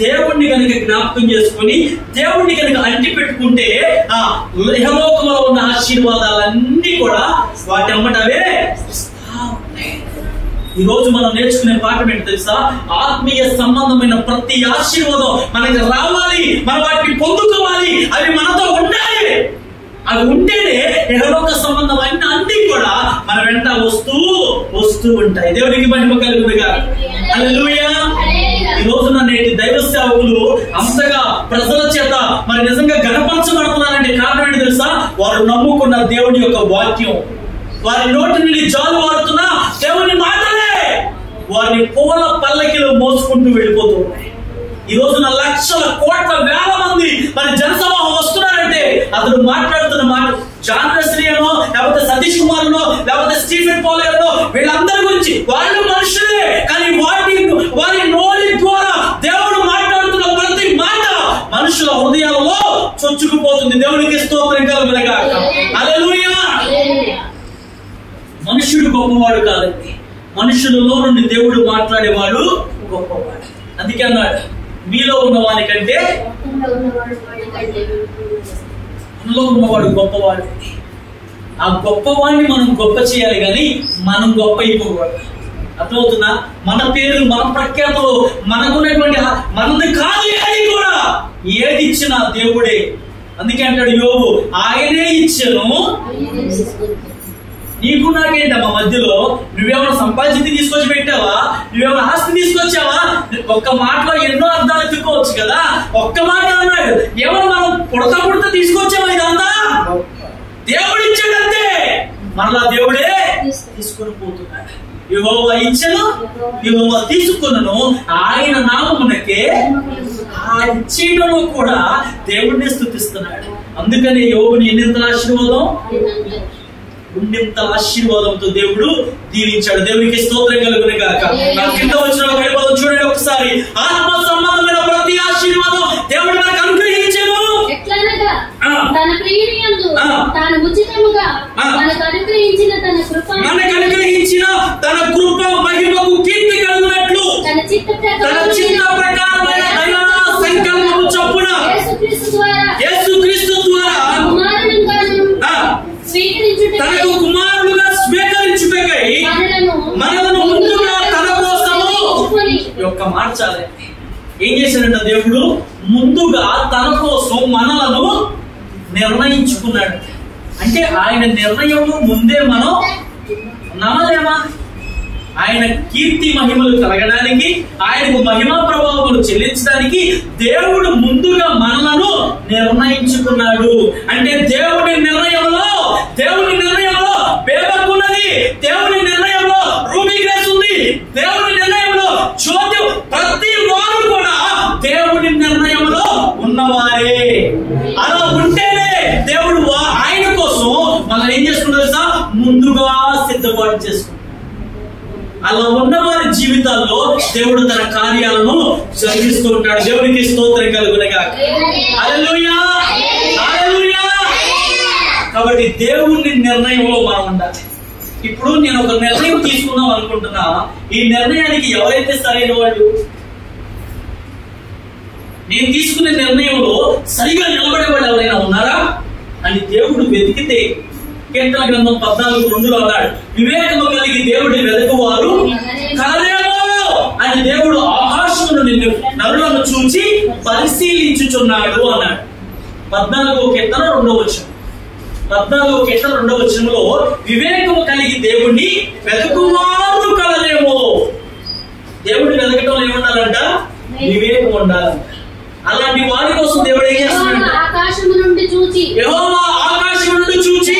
దేవుణ్ణి కనుక జ్ఞాపకం చేసుకుని దేవుణ్ణి కనుక అంటి పెట్టుకుంటే ఆ ఇహలోకంలో ఉన్న ఆశీర్వాదాలన్నీ కూడా వాటి అమ్మటవే. ఈ రోజు మనం నేర్చుకునే పాఠం ఏంటి తెలుసా? ఆత్మీయ సంబంధమైన ప్రతి ఆశీర్వాదం మనకి రావాలి, మనం వాటిని పొందుకోవాలి, అవి మనతో ఉండాలి. అవి ఉంటేనే ఇహలోక సంబంధం అన్ని కూడా మన వెంట వస్తూ ఉంటాయి. దేవునికి మహిమ కలుగునుగా. హల్లెలూయా. ఈ రోజున నేటి దైవ సేవకులు అంతగా ప్రజల చేత మరి నిజంగా గణపరచబడుతున్నారంటే కారణం ఏంటి తెలుసా? వారు నమ్ముకున్న దేవుని యొక్క వాక్యం, వారి నోటి నుండి జాలు వాడుతున్న దేవుని మాటలే వారిని పూల పల్లకిలో మోసుకుంటూ వెళ్ళిపోతూ ఉన్నాయి. ఈ రోజున లక్షల కోట్ల వేల మంది మరి జనసమూహం వస్తున్నారంటే అతను మాట్లాడుతున్న మాట జాన్ వెస్లీ అనో, లేకపోతే సతీష్ కుమార్ అనో, లేకపోతే స్టీఫెన్ పౌలర్ అనో, వీళ్ళందరి గురించి వాళ్ళు మనుషులే. కానీ వారి నోటి ద్వారా దేవుడు మాట్లాడుతున్న ప్రతి మాట మనుషుల హృదయాలలో చొచ్చుకుపోతుంది. దేవునికి స్తోత్రం కలుగునుగా. హల్లెలూయా. మనుషుడు గొప్పవాడు కాదండి, మనుషులలో నుండి దేవుడు మాట్లాడేవాడు గొప్పవాడు. అందుకే అన్నాడు, మీలో ఉన్న వానికంటే మనలో ఉన్నవాడు గొప్పవాడు. ఆ గొప్పవాడిని మనం గొప్ప చేయాలి, కానీ మనం గొప్ప అయిపోకూడదు. అర్థమవుతుందా? మన పేరు, మన ప్రఖ్యాతులు, మనకున్నటువంటి మనది కాదు ఏది కూడా, ఏది ఇచ్చినా దేవుడే. అందుకే అంటాడు యోబు, ఆయనే ఇచ్చెను, నీకు నాకేంటమ్మా మధ్యలో? నువ్వేమైనా సంపాదించి తీసుకొచ్చి పెట్టావా? నువ్వేమైనా ఆస్తి తీసుకొచ్చావా? ఒక్క మాటలో ఎన్నో అర్థాలు ఎత్తుకోవచ్చు కదా. ఒక్క మాట అన్నాడు, ఏమైనా మనం పుడతా తీసుకొచ్చావా? ఇదంతా దేవుడు ఇచ్చాడంతే, మరలా దేవుడే తీసుకొని పోతున్నాడు. యెహోవా ఇచ్చెను, యెహోవా తీసుకున్నను, ఆయన నామమునకే ఆ ఇచ్చేయడంలో కూడా దేవుడిని స్తుతిస్తున్నాడు. అందుకని యోబుని ఎన్నింతల ఆశీర్వాదం, ఉన్నింతల ఆశీర్వాదంతో దేవుడు దీవించాడు. దేవునికి స్తోత్రం కలుగును గాక. నా కింద వచ్చిన పడిపోదాం చూడండి ఒకసారి. ఆత్మ సంబంధమైన ప్రతి ఆశీర్వాదం దేవుడు మనకు అనుగ్రహించాడు. ఎట్లనగా తన ప్రియునియందు తాను ఉచితముగా మనకు అనుగ్రహించిన తన కృప మహిమకు కీర్తి కలుగునట్లు తన చిత్త ప్రకారమైన దయా సంకల్పము చొప్పున యేసుక్రీస్తు ద్వారా తనకు కుమారులుగా స్వీకరించుటకై మనలను ముందుగా తన కోసము యొక్క మార్చాలి. ఏం చేశాడంట దేవుడు? ముందుగా తన కోసం మనలను నిర్ణయించుకున్నాడు. అంటే ఆయన నిర్ణయంలో ముందే మనం నమ్మలేమా? ఆయన కీర్తి మహిమలు కలగడానికి, ఆయనకు మహిమా ప్రభావములు చెల్లించడానికి దేవుడు ముందుగా మనలను నిర్ణయించుకున్నాడు. అంటే దేవుని నిర్ణయంలో బేబక్కున్నది, దేవుని నిర్ణయంలో రూబీ గ్రేస్ ఉంది, దేవుని నిర్ణయంలో జ్యోతి, ప్రతి వారు కూడా దేవుని నిర్ణయంలో ఉన్నవారే. అలా ఉంటేనే దేవుడు ఆయన కోసం మనం ఏం చేసుకుంటారు తెలుసా? ముందుగా సిద్ధపాటు చేసుకుంటాం. అలా ఉన్న వారి జీవితాల్లో దేవుడు తన కార్యాలను జరిగిస్తూ ఉంటాడు. దేవునికి స్తోత్రం కలుగును గాక. హల్లెలూయా, హల్లెలూయా. కాబట్టి దేవుని నిర్ణయంలో మనం ఉండాలి. ఇప్పుడు నేను ఒక నిర్ణయం తీసుకుందాం అనుకుంటున్నా, ఈ నిర్ణయానికి ఎవరైతే సరైన వాళ్ళు, నేను తీసుకునే నిర్ణయంలో సరిగా నిలబడే వాళ్ళు ఎవరైనా ఉన్నారా అని దేవుడు వెతికితే, కీర్తన గ్రంథం 14:2 అన్నాడు, వివేకము కలిగి దేవుడిని వెతకువారు కలరేమో అని దేవుడు ఆకాశమును నిన్ను నరులను చూచి పరిశీలించుచున్నాడు అన్నాడు. 14వ కీర్తన 2వ వచనం. 14వ కీర్తన 2వ వచనంలో వివేకము కలిగి దేవుణ్ణి వెతకువారు కలరేమో. దేవుడిని వెతకటంలో ఏముండాలంట? వివేకం ఉండాలంట. అలాంటి వారి కోసం దేవుడు ఏం చేస్తున్నాడు? ఆకాశము నుండి చూచి, యెహోవా ఆకాశము నుండి చూచి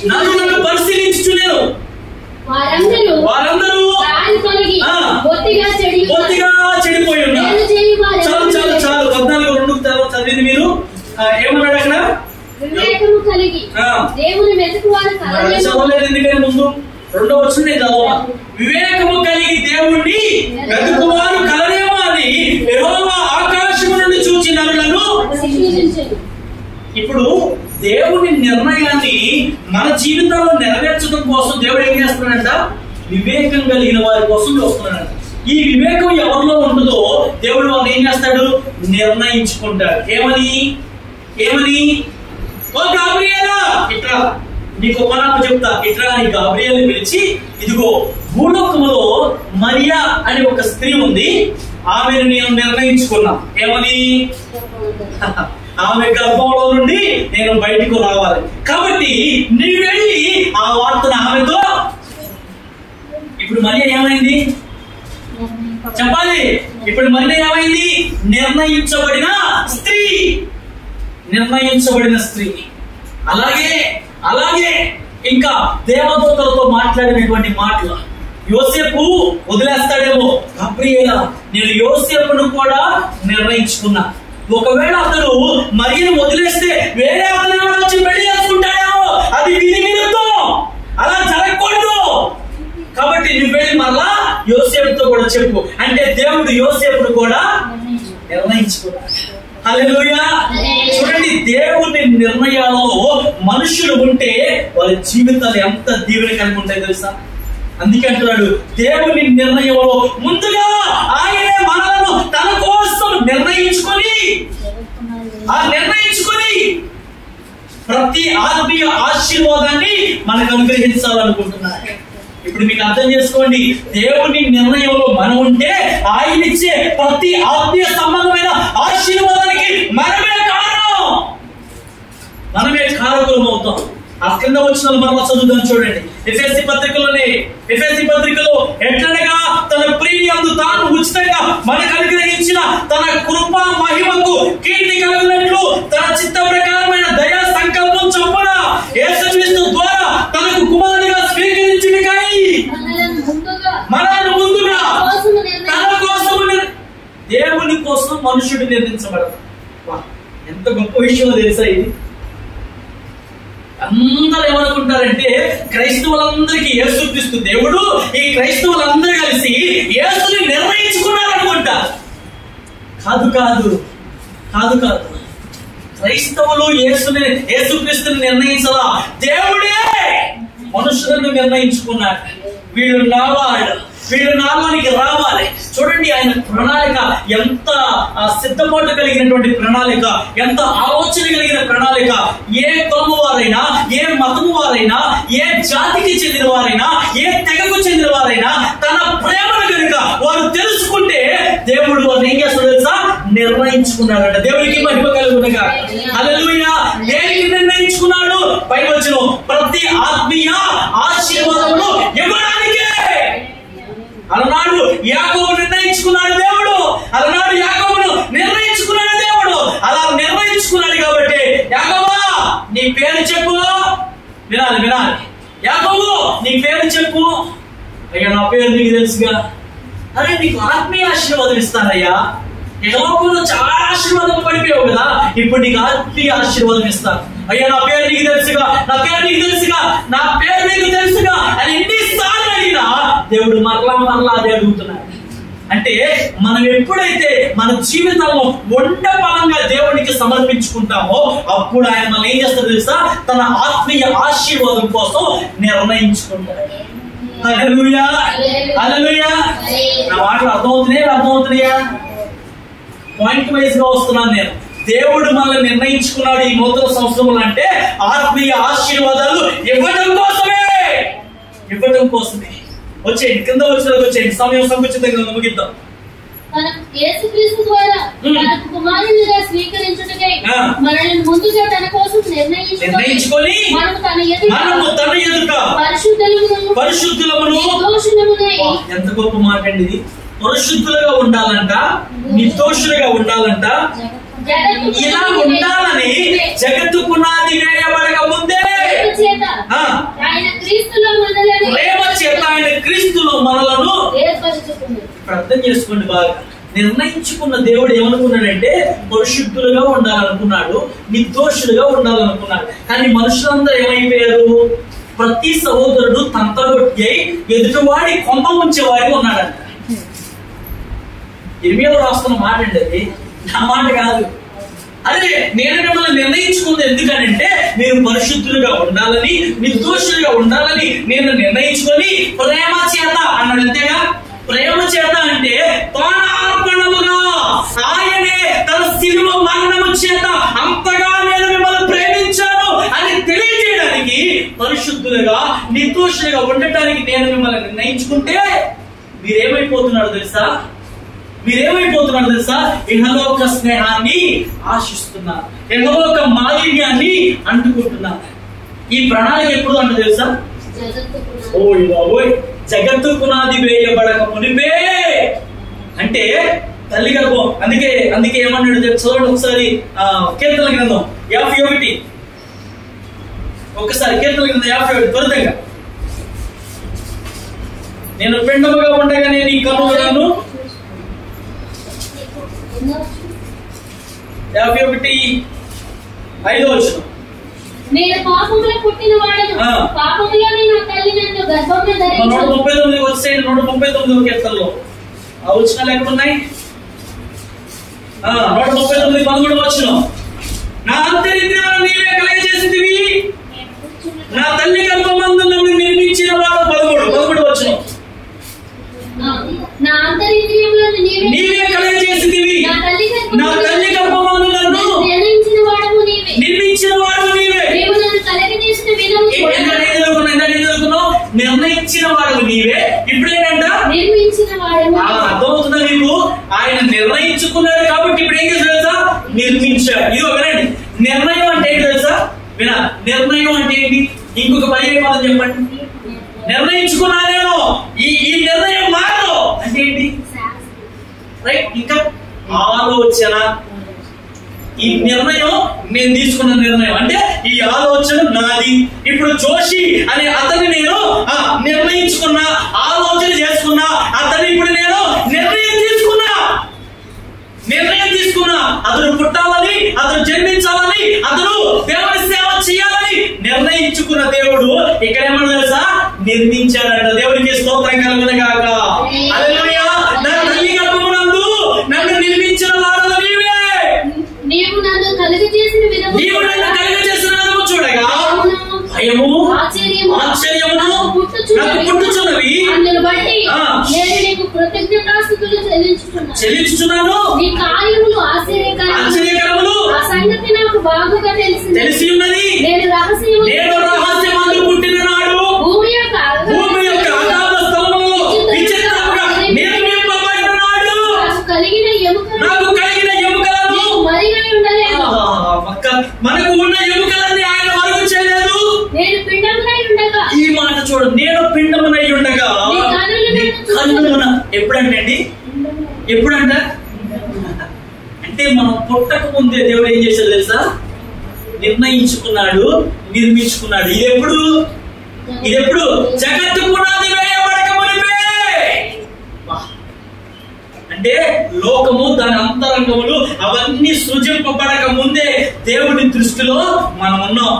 నరులను పరిశీలించుచునేను. వారందరూ బొత్తిగా చెడిపోయి ఉన్నారు. చాలు 14:2 చదివింది మీరు. ఏమన్నాడు అక్కడ? వివేకము కలిగి దేవుని వెతుకువారు కలరేమో. చదవలేదు ఎందుకని ముందు 2వ వచనం నేను చదవా. వివేకము కలిగి దేవుణ్ణి వెతుకువారు కలరేమో అని యెహోవా ఆకాశము నుండి చూచి నరులను. ఇప్పుడు దేవుని నిర్ణయాన్ని మన జీవితంలో నెరవేర్చడం కోసం దేవుడు ఏం చేస్తున్నాడంట? వివేకం కలిగిన వారి కోసం చూస్తున్నాడు. ఈ వివేకం ఎవరిలో ఉంటుందో దేవుడు వాళ్ళు ఏం చేస్తాడు? నిర్ణయించుకుంటాడు. ఏమని? ఓ గాబ్రియేలా, ఇట్రా, నీకు ఉపనామం చెప్తా, ఇట్రా అని గాబ్రియేలు పిలిచి, ఇదిగో భూలోకములో మరియా అని ఒక స్త్రీ ఉంది, ఆమెను నేను నిర్ణయించుకున్నా. ఏమని? ఆమె గర్భంలో నుండి నేను బయటకు రావాలి. కాబట్టి నీ వెళ్ళి ఆ వార్తను ఆమెతో. ఇప్పుడు మరియా ఏమైంది చెప్పాలి. ఇప్పుడు మరియా ఏమైంది? నిర్ణయించబడిన స్త్రీ. అలాగే ఇంకా దేవదూతలతో మాట్లాడినటువంటి మాటలు. యోసేపు వదిలేస్తాడేమో, గాబ్రియేలా నేను యోసేపును కూడా నిర్ణయించుకున్నా. ఒకవేళ అతను మరియను వదిలేస్తే వేరే అతను వచ్చి పెళ్లి చేసుకుంటాడేమో, అది విధి విరుద్ధం, అలా జరగకూడదు. కాబట్టి నువ్వు వెళ్ళి మళ్ళా యోసేపుతో కూడా చెప్పు. అంటే దేవుడు యోసేపును కూడా నిర్ణయించుకున్నాడు. హల్లెలూయా. చూడండి, దేవుని నిర్ణయాలలో మనుషులు ఉంటే వాళ్ళ జీవితాలు ఎంత దీవెన కలిగి ఉంటాయి తెలుసా? అందుకే అంటున్నాడు, దేవుని నిర్ణయంలో ముందుగా ఆయనే మనలను తన కోసం నిర్ణయించుకొని ప్రతి ఆత్మీయ ఆశీర్వాదాన్ని మనకు అనుగ్రహించాలనుకుంటున్నాడు. ఇప్పుడు మీకు అర్థం చేసుకోండి, దేవుని నిర్ణయంలో మనం ఉంటే ఆయన ఇచ్చే ప్రతి ఆత్మీయ సంబంధమైన ఆశీర్వాదానికి మనమే కారకులం అవుతాం. ఆ కింద వచ్చిన మనం చదువుదాం చూడండి. ఎఫెసీ పత్రికలో ఎట్లనగా తన ప్రియయందు తాను ఉచితంగా మనకు అనుగ్రహించిన తన కృపా మహిమకు కీర్తి కలుగునట్లు తన చిత్త ప్రకారమైన దయా సంకల్పం చొప్పున యేసుక్రీస్తు ద్వారా తనకు కుమారునిగా స్వీకరించుటకై దేవుని కోసం మనుషుడు నిర్మించబడదు. ఎంత గొప్ప విషయం తెలుసా ఇది. అందరూ ఏమనుకుంటారంటే క్రైస్తవులందరికీ యేసుక్రీస్తు దేవుడు, ఈ క్రైస్తవులందరూ కలిసి యేసుని నిర్ణయించుకున్నారు అనుకుంటారు. కాదు కాదు కాదు కాదు క్రైస్తవులు యేసుక్రీస్తుని నిర్ణయించలా, దేవుడే మనుషులను నిర్ణయించుకున్నాడు. వీళ్ళు నావాళ్ళు, వీళ్ళు నాలోనికి రావాలి. చూడండి ఆయన ప్రణాళిక ఎంత సిద్ధపాటు కలిగినటువంటి ప్రణాళిక, ఎంత ఆలోచన కలిగిన ప్రణాళిక. ఏ కులము వారైనా, ఏ మతము వారైనా, ఏ జాతికి చెందిన వారైనా, ఏ తెగకు చెందిన వారైనా తన ప్రేమను కనుక వారు తెలుసుకుంటే దేవుడు వారిని ఏం చేస్తాడు తెలుసా? నిర్ణయించుకున్నాడట. దేవుడికి మహిమ కలుగునుగా. హల్లెలూయా. దేనికి నిర్ణయించుకున్నాడు? బైబిల్లో ప్రతి ఆత్మీయ ఆశీర్వాదములు ఇవ్వడానికే. అలనాడు యాకోబు నిర్ణయించుకున్నాడు దేవుడు, అలనాడు యాకోబును నిర్ణయించుకున్నాడు దేవుడు. అలా నిర్ణయించుకున్నాడు కాబట్టి యాకోబా నీ పేరు చెప్పు. వినాలి వినాలి. యాకోబు నీ పేరు చెప్పు. అయ్యా నా పేరు నీకు తెలుసుగా. అరే నీకు ఆత్మీయ ఆశీర్వాదం ఇస్తానయ్యా. ఎగలోకంలో చాలా ఆశీర్వాదం పడిపోయావు కదా, ఇప్పుడు నీకు ఆత్మీయ ఆశీర్వాదం ఇస్తాను. అయ్యా నా పేరు నీకు తెలుసుగా, నా పేరు నీకు తెలుసుగా, నా పేరు నీకు తెలుసుగా అని ఎన్నిసార్లు అడిగినా దేవుడు మరలా అదే అడుగుతున్నాడు. అంటే మనం ఎప్పుడైతే మన జీవితంలో వండపరంగా దేవునికి సమర్పించుకుంటామో అప్పుడు ఆయన మనం ఏం చేస్తారో తెలుసా? తన ఆత్మీయ ఆశీర్వాదం కోసం నిర్ణయించుకుంటాడు. హల్లెలూయా హల్లెలూయా. నా మాటలు అర్థమవుతున్నాయా? పాయింట్ వైజ్ గా వస్తున్నాను నేను. దేవుడు మనల్ని నిర్ణయించుకున్నాడు ఈ నూతన సంవత్సరంలో అంటే ఆత్మీయ ఆశీర్వాదాలు ఇవ్వడం కోసమే. వచ్చేయండి, కింద వచ్చేయండి. సమయం సంకుచితంగా ముగిద్దాం. యేసుక్రీస్తు ద్వారా తన కుమారునిగా స్వీకరించుటకై మనల్ని ముందుగా తన కోసం నిర్ణయించుకొని మనము తన ఎదుట పరిశుద్ధులమును. ఎంత గొప్ప మాట అండి ఇది. పరిశుద్ధులుగా ఉండాలంట, నిర్దోషులుగా ఉండాలంట. ఇలా ఉండాలని జగత్తు పునాది వేయబడక ముందే ప్రేమ చేత ఆయన క్రీస్తులో మనలను అర్థం చేసుకోండి బాగా. నిర్ణయించుకున్న దేవుడు ఏమనుకున్నాడంటే పరిశుద్ధులుగా ఉండాలనుకున్నాడు, నిర్దోషులుగా ఉండాలనుకున్నాడు. కానీ మనుషులందరూ ఏమైపోయారు? ప్రతి సహోదరుడు తంతగొట్టి ఎదుటివాడి కొమ్మ ఉంచేవాడిగా ఉన్నాడంట. ఇర్మియాలో రాస్తున్న మాట అండి అది, నా మాట కాదు. అదే నేను మిమ్మల్ని నిర్ణయించుకుంది ఎందుకనంటే మీరు పరిశుద్ధులుగా ఉండాలని, నిర్దోషులుగా ఉండాలని నేను నిర్ణయించుకొని ప్రేమ చేత అన్నాడు. అంతేగా? ప్రేమ చేత అంటే పానార్పణముగా ఆయనే తన శిలువ మరణము చేత అంతగా నేను మిమ్మల్ని ప్రేమించాను అని తెలియజేయడానికి, పరిశుద్ధులుగా నిర్దోషులుగా ఉండటానికి నేను మిమ్మల్ని నిర్ణయించుకుంటే మీరేమైపోతున్నారో తెలుసా? ఇహలోక స్నేహాన్ని ఆశిస్తున్నారు, ఇహలోక మాలిన్యాన్ని అంటుకుంటున్నారు. ఈ ప్రణాళిక ఎప్పుడు అంటే తెలుసా? జగత్తు పునాది వేయబడక మునిపే. అంటే తల్లి గర్భం. అందుకే ఏమన్నాడు చదవండి ఒకసారి. కీర్తన గ్రంథం 51. ఒక్కసారి కీర్తన గ్రంథం 51 త్వరితంగా. నేను పిండముగా ఉండగానే నీ కన్నులను 51:5 నేను పాపములో పుట్టిన వాడను, పాపములోనే నా తల్లి నన్ను గర్భంలో ధరించింది. 139 వచ్చేయండి. 139 కీర్తనలో ఆ వచనాలు ఎక్కడున్నాయి? 139 13 వచనం. నా అంతరింద్రియములను నీవే కలగజేసితివి, నా తల్లి గర్భమందు నన్ను నిర్మించిన వాడు. 13 వచనం. నా అంతరింద్రియములను నీవే కలగజేసితివి, నా తల్లి గర్భమందు నన్ను నిర్మించిన వాడు నీవే. నిర్ణయించిన వాడు నీవే. ఇప్పుడేనంట నిర్మించిన వాడు. అర్థమవుతుందా మీకు? ఆయన నిర్ణయించుకున్నాడు కాబట్టి ఇప్పుడు ఏం చేశాడు తెలుసా? నిర్మించాడు. ఇదిగో వినండి, నిర్ణయం అంటే ఏంటి తెలుసా? నిర్ణయం అంటే ఏంటి? ఇంకొక పర్యాయ పదం చెప్పండి. నిర్ణయించుకున్నానేమో, ఈ నిర్ణయం మారదు అంటే ఏంటి? రైట్. ఇంకా ఆలోచన. ఈ నిర్ణయం నేను తీసుకున్న నిర్ణయం అంటే ఈ ఆలోచన నాది. ఇప్పుడు జోషి అనే అతన్ని నేను నిర్ణయించుకున్నా, ఆలోచన చేసుకున్నా, అతన్ని ఇప్పుడు నేను నిర్ణయం తీసుకున్నా. అతను పుట్టాలని, అతను జన్మించాలని, అతను దేవుని సేవ చేయాలని నిర్ణయించుకున్న దేవుడు ఇక్కడ ఏమన్నా తెలుసా, నిర్మించాడంట. దేవునికి స్తోత్రం కలుగును గాక. హల్లెలూయా. నా తల్లి గర్భమునందు నన్ను నిర్మించిన వాడు నీవే. నీవు నన్ను కలుగ చేసిన విధము చూడగా భయము ఆశ్చర్యమును నాకు పుట్టుచున్నవి. అందును బట్టి నేను నీకు కృతజ్ఞతాస్తుతులు చెల్లించుచున్నాను. నీ కార్యములు ఆశ్చర్యకరములు. ఆ సంగతి నాకు బాగుగా తెలిసి ఉన్నది. నేను రహస్యమందు పుట్టిన నాడు భూమి యొక్క అగాధ స్థలములో విచిత్రముగా నిర్మింపబడిన నాడు నాకు కలిగిన ఎముకలను మరిగై ఉండలేదు. మనకు ఉన్న ఎముకలన్నీ ఆయన మరుగు చేయలేదు. నేను పిండమునై ఉండగా, ఈ మాట చూడు, నేను పిండమునై ఉండగా కన్నులున. ఎప్పుడంటే ఎప్పుడంట అంటే మనం పుట్టక ముందే దేవుడు ఏం చేశాడు తెలుసా, నిర్ణయించుకున్నాడు, నిర్మించుకున్నాడు. ఇదెప్పుడు జగత్తు పునాది వేయబడక మునిపే. అంటే లోకము దాని అంతరంగములు అవన్నీ సృజింపబడక ముందే దేవుడి దృష్టిలో మనం ఉన్నాం.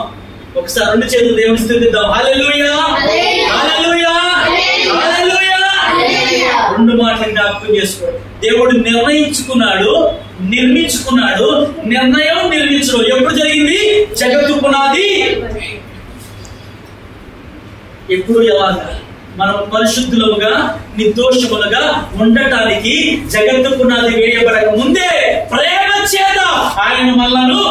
ఒకసారి రెండు చేతులు దేవుని స్తుతిద్దాం. హల్లెలూయా, హల్లెలూయా, హల్లెలూయా. రెండు మాటలు జ్ఞాపకం చేసుకోండి. దేవుడు నిర్ణయించుకున్నాడు, నిర్మించుకున్నాడు. నిర్ణయం, నిర్మించడం ఎప్పుడు జరిగింది? జగత్తు పునాది. ఎప్పుడు ఎలాగా మనం పరిశుద్ధులుగా నిర్దోషములుగా ఉండటానికి జగత్తు పునాది వేయబడక ముందే ప్రేమ చేత ఆయన మనలను.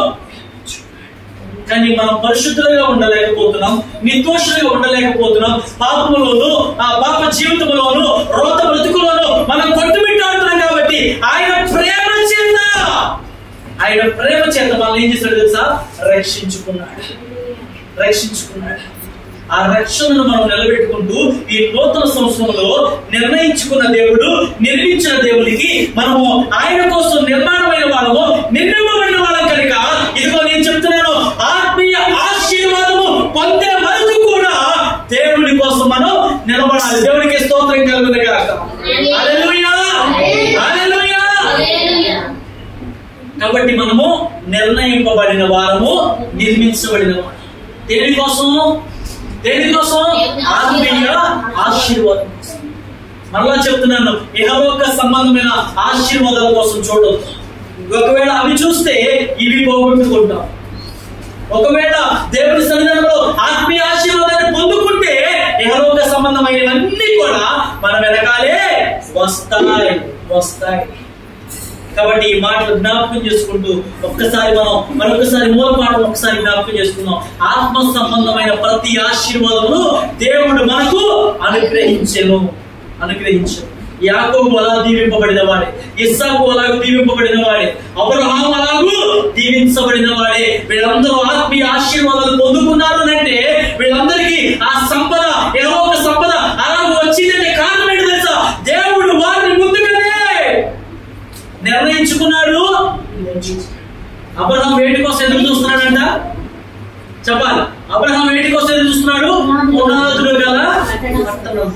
కానీ మనం పరిశుద్ధులుగా ఉండలేకపోతున్నాం, నిర్దోషులుగా ఉండలేకపోతున్నాం. పాపములోను, ఆ పాప జీవితంలోను, రోత బ్రతుకులోను మనం కొట్టుమిట్టాడుతున్నాం. కాబట్టి ఆయన ప్రేమ చేత మనల్ని ఏం చేశాడు తెలుసా, రక్షించుకున్నాడు. ఆ రక్షణను మనం నిలబెట్టుకుంటూ ఈ నూతన సంవత్సరంలో నిర్ణయించుకున్న దేవుడు, నిర్మించిన దేవుడికి మనము ఆయన కోసం నిర్మాణమైన వాళ్ళము, నిర్మింపబడిన వాళ్ళం కనుక ఇదిగో నేను చెప్తున్నాను, ఆత్మీయ ఆశీర్వాదము పొందే వరకు కూడా దేవుడి కోసం మనం నిలబడాలి. దేవుడికి స్తోత్రం కలుగును గాక. హల్లెలూయా, హల్లెలూయా. కాబట్టి మనము నిర్ణయింపబడిన వారము, నిర్మించబడిన వారు. దేనికోసం? ఆత్మీయ ఆశీర్వాదం. మరలా చెప్తున్నాను, ఇహలోక సంబంధమైన ఆశీర్వాదాల కోసం చూడొద్దు. ఒకవేళ అవి చూస్తే ఇవి పోగొట్టుకుంటాం. ఒకవేళ దేవుని సన్నిధానంలో ఆత్మీయ ఆశీర్వాదాన్ని పొందుకుంటే ఇహలోక సంబంధమైనవన్నీ కూడా మన వెనకాలే వస్తాయి. కాబట్టి ఈ మాటలు జ్ఞాపకం చేసుకుంటూ మరొకసారి మూల పాఠం ఒకసారి జ్ఞాపకం చేసుకుందాం. ఆత్మ సంబంధమైన ప్రతి ఆశీర్వాదమును దేవుడు మనకు అనుగ్రహించెను. యాకోబు అలా దీవింపబడిన వాడే, ఇస్సాకు అలాగూ దీవింపబడిన వాడే, అబ్రహాము అలాగూ దీవించబడిన వాడే. వీళ్ళందరూ ఆత్మీయ ఆశీర్వాదాలు పొందుకున్నారు అంటే వీళ్ళందరికీ ఆ సంపద, ఏదో ఒక సంపద అలాగూ వచ్చిందంటే కారణం ఏంటి తెలుసా? దేవుడు వారిని ముందుగానే నిర్ణయించుకున్నాడు. అబ్రహాం వేటి కోసం ఎదురు చూస్తున్నాడంట? చెప్పాలి. అబ్రహాం వేటి కోసం ఎదురు చూస్తున్నాడు? పునాదులు గల పట్టణం.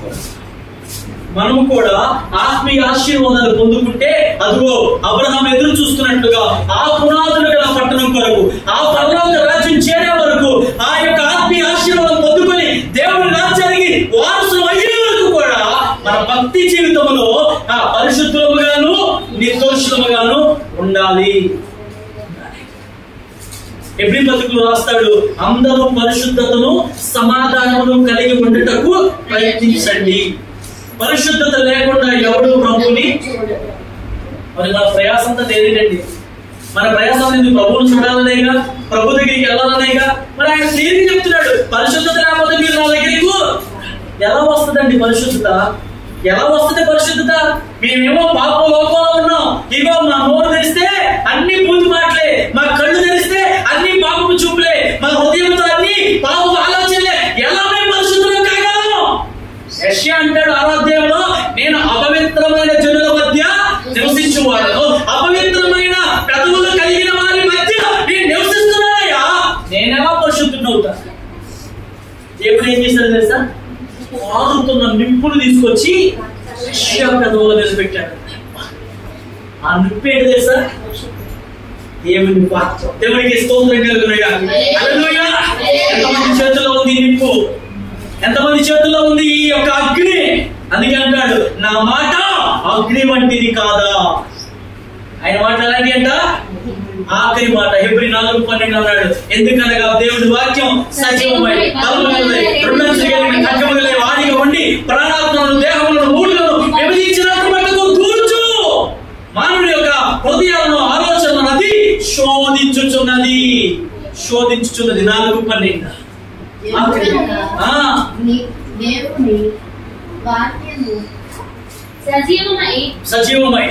మనము కూడా ఆత్మీయ ఆశీర్వాదాలు పొందుకుంటే అదిగో అబ్రహాం ఎదురు చూస్తున్నట్లుగా ఆ పునాదులు గల పట్టణం కొరకు, ఆ పరలోక రాజ్యం చేరే వరకు, ఆ యొక్క ఆత్మీయ ఆశీర్వాదం పొందుకొని దేవుని రాజ్యానికి వారసులు అయ్యే వరకు కూడా మన భక్తి జీవితంలో ఆ పరిశుద్ధులుగాను నిర్దోషులుగాను ఉండాలి. ఎబ్రీ పత్రికలో రాస్తాడు, అందరూ పరిశుద్ధతను సమాధానమును కలిగి ఉండటకు ప్రయత్నించండి. పరిశుద్ధత లేకుండా ఎవడు ప్రభుని, మరి మన ప్రయాసంతా తెలియదండి. మన ప్రయాసం ఎందుకు? ప్రభువును చూడాలనేగా, ప్రభు దగ్గరికి వెళ్ళాలనేగా. మరి ఆయన తీరిగి చెప్తున్నాడు, పరిశుద్ధత లేకపోతే మీరు నా దగ్గరికి ఎలా వస్తుందండి పరిశుద్ధత? ఎలా వస్తుంది పరిశుద్ధత? మేమేమో పాప లోకంలో ఉన్నాం. ఇగో మా నోరు తెరిస్తే అన్ని పూజ మాటలే, మా కళ్ళు తెరిస్తే అన్ని పాపపు చూపులే, మా హృదయంతో అన్ని పాపపు ఆలోచనలే. ఎలా మేము పరిశుద్ధులు కాగలము? యెషయా అంటాడు ఆరాధ్యంలో, నేను అపవిత్రమైన జనుల మధ్య నివసించువాడను, అపవిత్రమైన పెదవులు కలిగిన వారి మధ్య నేను నివసిస్తున్నానయ్యా, నేనెలా పరిశుద్ధుడవుతా? దేవుడు ఏం చేశాడు తెలుసా? పారుతున్న నిప్పులు తీసుకొచ్చి యెషయా పెదవుల మీద పెట్టాడు. ఆ నిప్పు ఏంటి తెలుసా? దేవుని వాక్యం. దేవునికి స్తోత్రం కలుగునుగా. హల్లెలూయా. ఎంతమంది చేతుల్లో ఉంది నిప్పు? ఎంతమంది చేతుల్లో ఉంది ఈ యొక్క అగ్ని? అందుకే అంటాడు, నా మాట అగ్ని వంటిది కాదా. ఆయన మాట అలాంటి అంట. ఆఖరి మాట హెబ్రీ 4:12 అన్నాడు, ఎందుకనగా దేవుడి వాక్యం సజీవమై బలమైనదై రెండంచులు కలిగిన ఖడ్గములై వాడిగా ఉండి ప్రాణాత్మలను దేహములను మూడులను విభజించినంత మట్టుకు దూర్చు మానవుడి యొక్క హృదయాలను ఆలోచనలను అది శోధించుచున్నది. 4:12 సజీవమై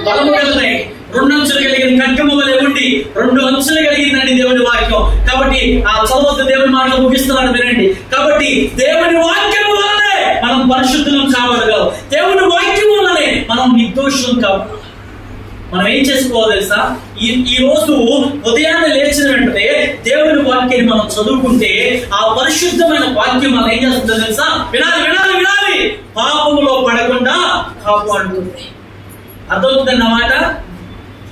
బలము కలిగినై రెండంచులు కలిగిన ఖడ్గము వలె ఉండి 2 అంచులు కలిగిందండి దేవుని వాక్యం. కాబట్టి ఆ చదవద్దు, దేవుని మాటలు ముగిస్తున్నాడు వినండి. కాబట్టి దేవుని వాక్యం వల్లనే మనం పరిశుద్ధులం కావగలం. దేవుని వాక్యం వల్లనే మనం నిర్దోషులం కావాలి. మనం ఏం చేసుకోవాలి తెలుసా? ఈ రోజు ఉదయాన్నే లేచిన వెంటనే దేవుని వాక్యాన్ని మనం చదువుకుంటే ఆ పరిశుద్ధమైన వాక్యం మనం ఏం చేస్తుందో తెలుసా? వినాలి వినాలి వినాలి. పాపములో పడకుండా కాపాడుతుంది. అర్థమవుతుంది అన్నమాట.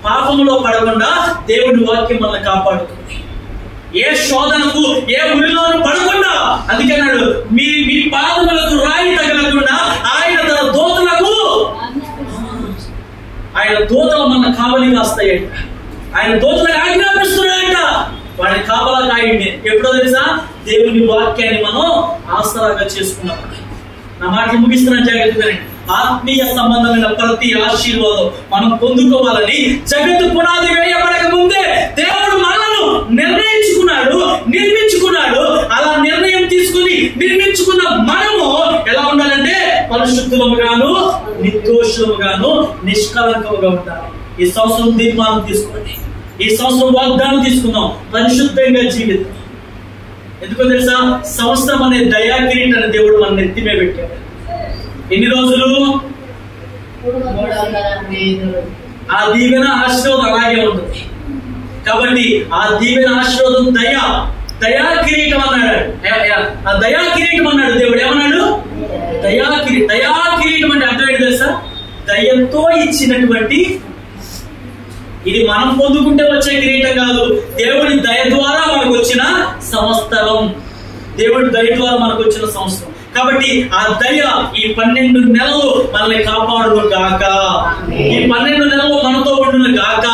పాపములో పడకుండా దేవుడి వాక్యం మనల్ని కాపాడుతుంది. ఏ శోధనకు ఏ ఉరిలోనూ పడకుండా. అందుకన్నాడు, మీ పాదములకు రాయి తగలకుండా ఆయన తన దూతలకు, ఆయన దూతలు మన కావలి కాస్తాయంట. ఆయన దూతలకు ఆజ్ఞాపిస్తున్నాయంట. వాడిని కాపలా కాయండి. ఎప్పుడో తెలుసా? దేవుని వాక్యాన్ని మనం ఆసరాగా చేసుకున్నాం. నా మాటలు ముగిస్తున్నా, జాగ్రత్తగా. ఆత్మీయ సంబంధమైన ప్రతి ఆశీర్వాదం మనం పొందుకోవాలని జగత్తు పునాది వేయబడక ముందే దేవుడు మనలను నిర్ణయించుకున్నాడు, నిర్మించుకున్నాడు. అలా నిర్ణయం తీసుకుని నిర్మించుకున్న మనము ఎలా ఉండాలంటే పరిశుద్ధులముగాను నిర్దోషులముగాను నిష్కలంకముగా ఉండాలి. ఈ సంవత్సరం తీర్మానం తీసుకోండి. ఈ సంవత్సరం వాగ్దానం తీసుకుందాం, పరిశుద్ధంగా జీవితం. ఎందుకో తెలుసా? సంవత్సరం అనే దయా కిరీటాన్ని దేవుడు మన నెత్తిమే పెట్టాడు. ఎన్ని రోజులు? ఆ దీవెన ఆశీర్వాదం అలాగే ఉంటుంది. కాబట్టి ఆ దీవెన ఆశీర్వాదం దయా కిరీటం అన్నాడు. ఆ దయా కిరీటం అన్నాడు దేవుడు. ఏమన్నాడు? దయా కిరీటం అంటే అర్థం ఏంటి తెలుసా? దయతో ఇచ్చినటువంటి, ఇది మనం పొందుకుంటే వచ్చే కిరీటం కాదు, దేవుడి దయ ద్వారా మనకు వచ్చిన సంవత్సరం. దేవుడి దయ ద్వారా మనకు వచ్చిన సంవత్సరం. కాబట్టి ఆ దయ ఈ 12 నెలలు మనల్ని కాపాడును గాక. ఈ 12 నెలలు మనతో ఉండును గాక.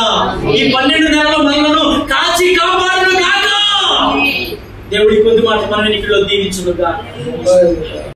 ఈ 12 నెలలు మనలను కాచి కాపాడును గాక. దేవుడి కొద్ది మాట మన ఇంటిలో దీవించును గాక.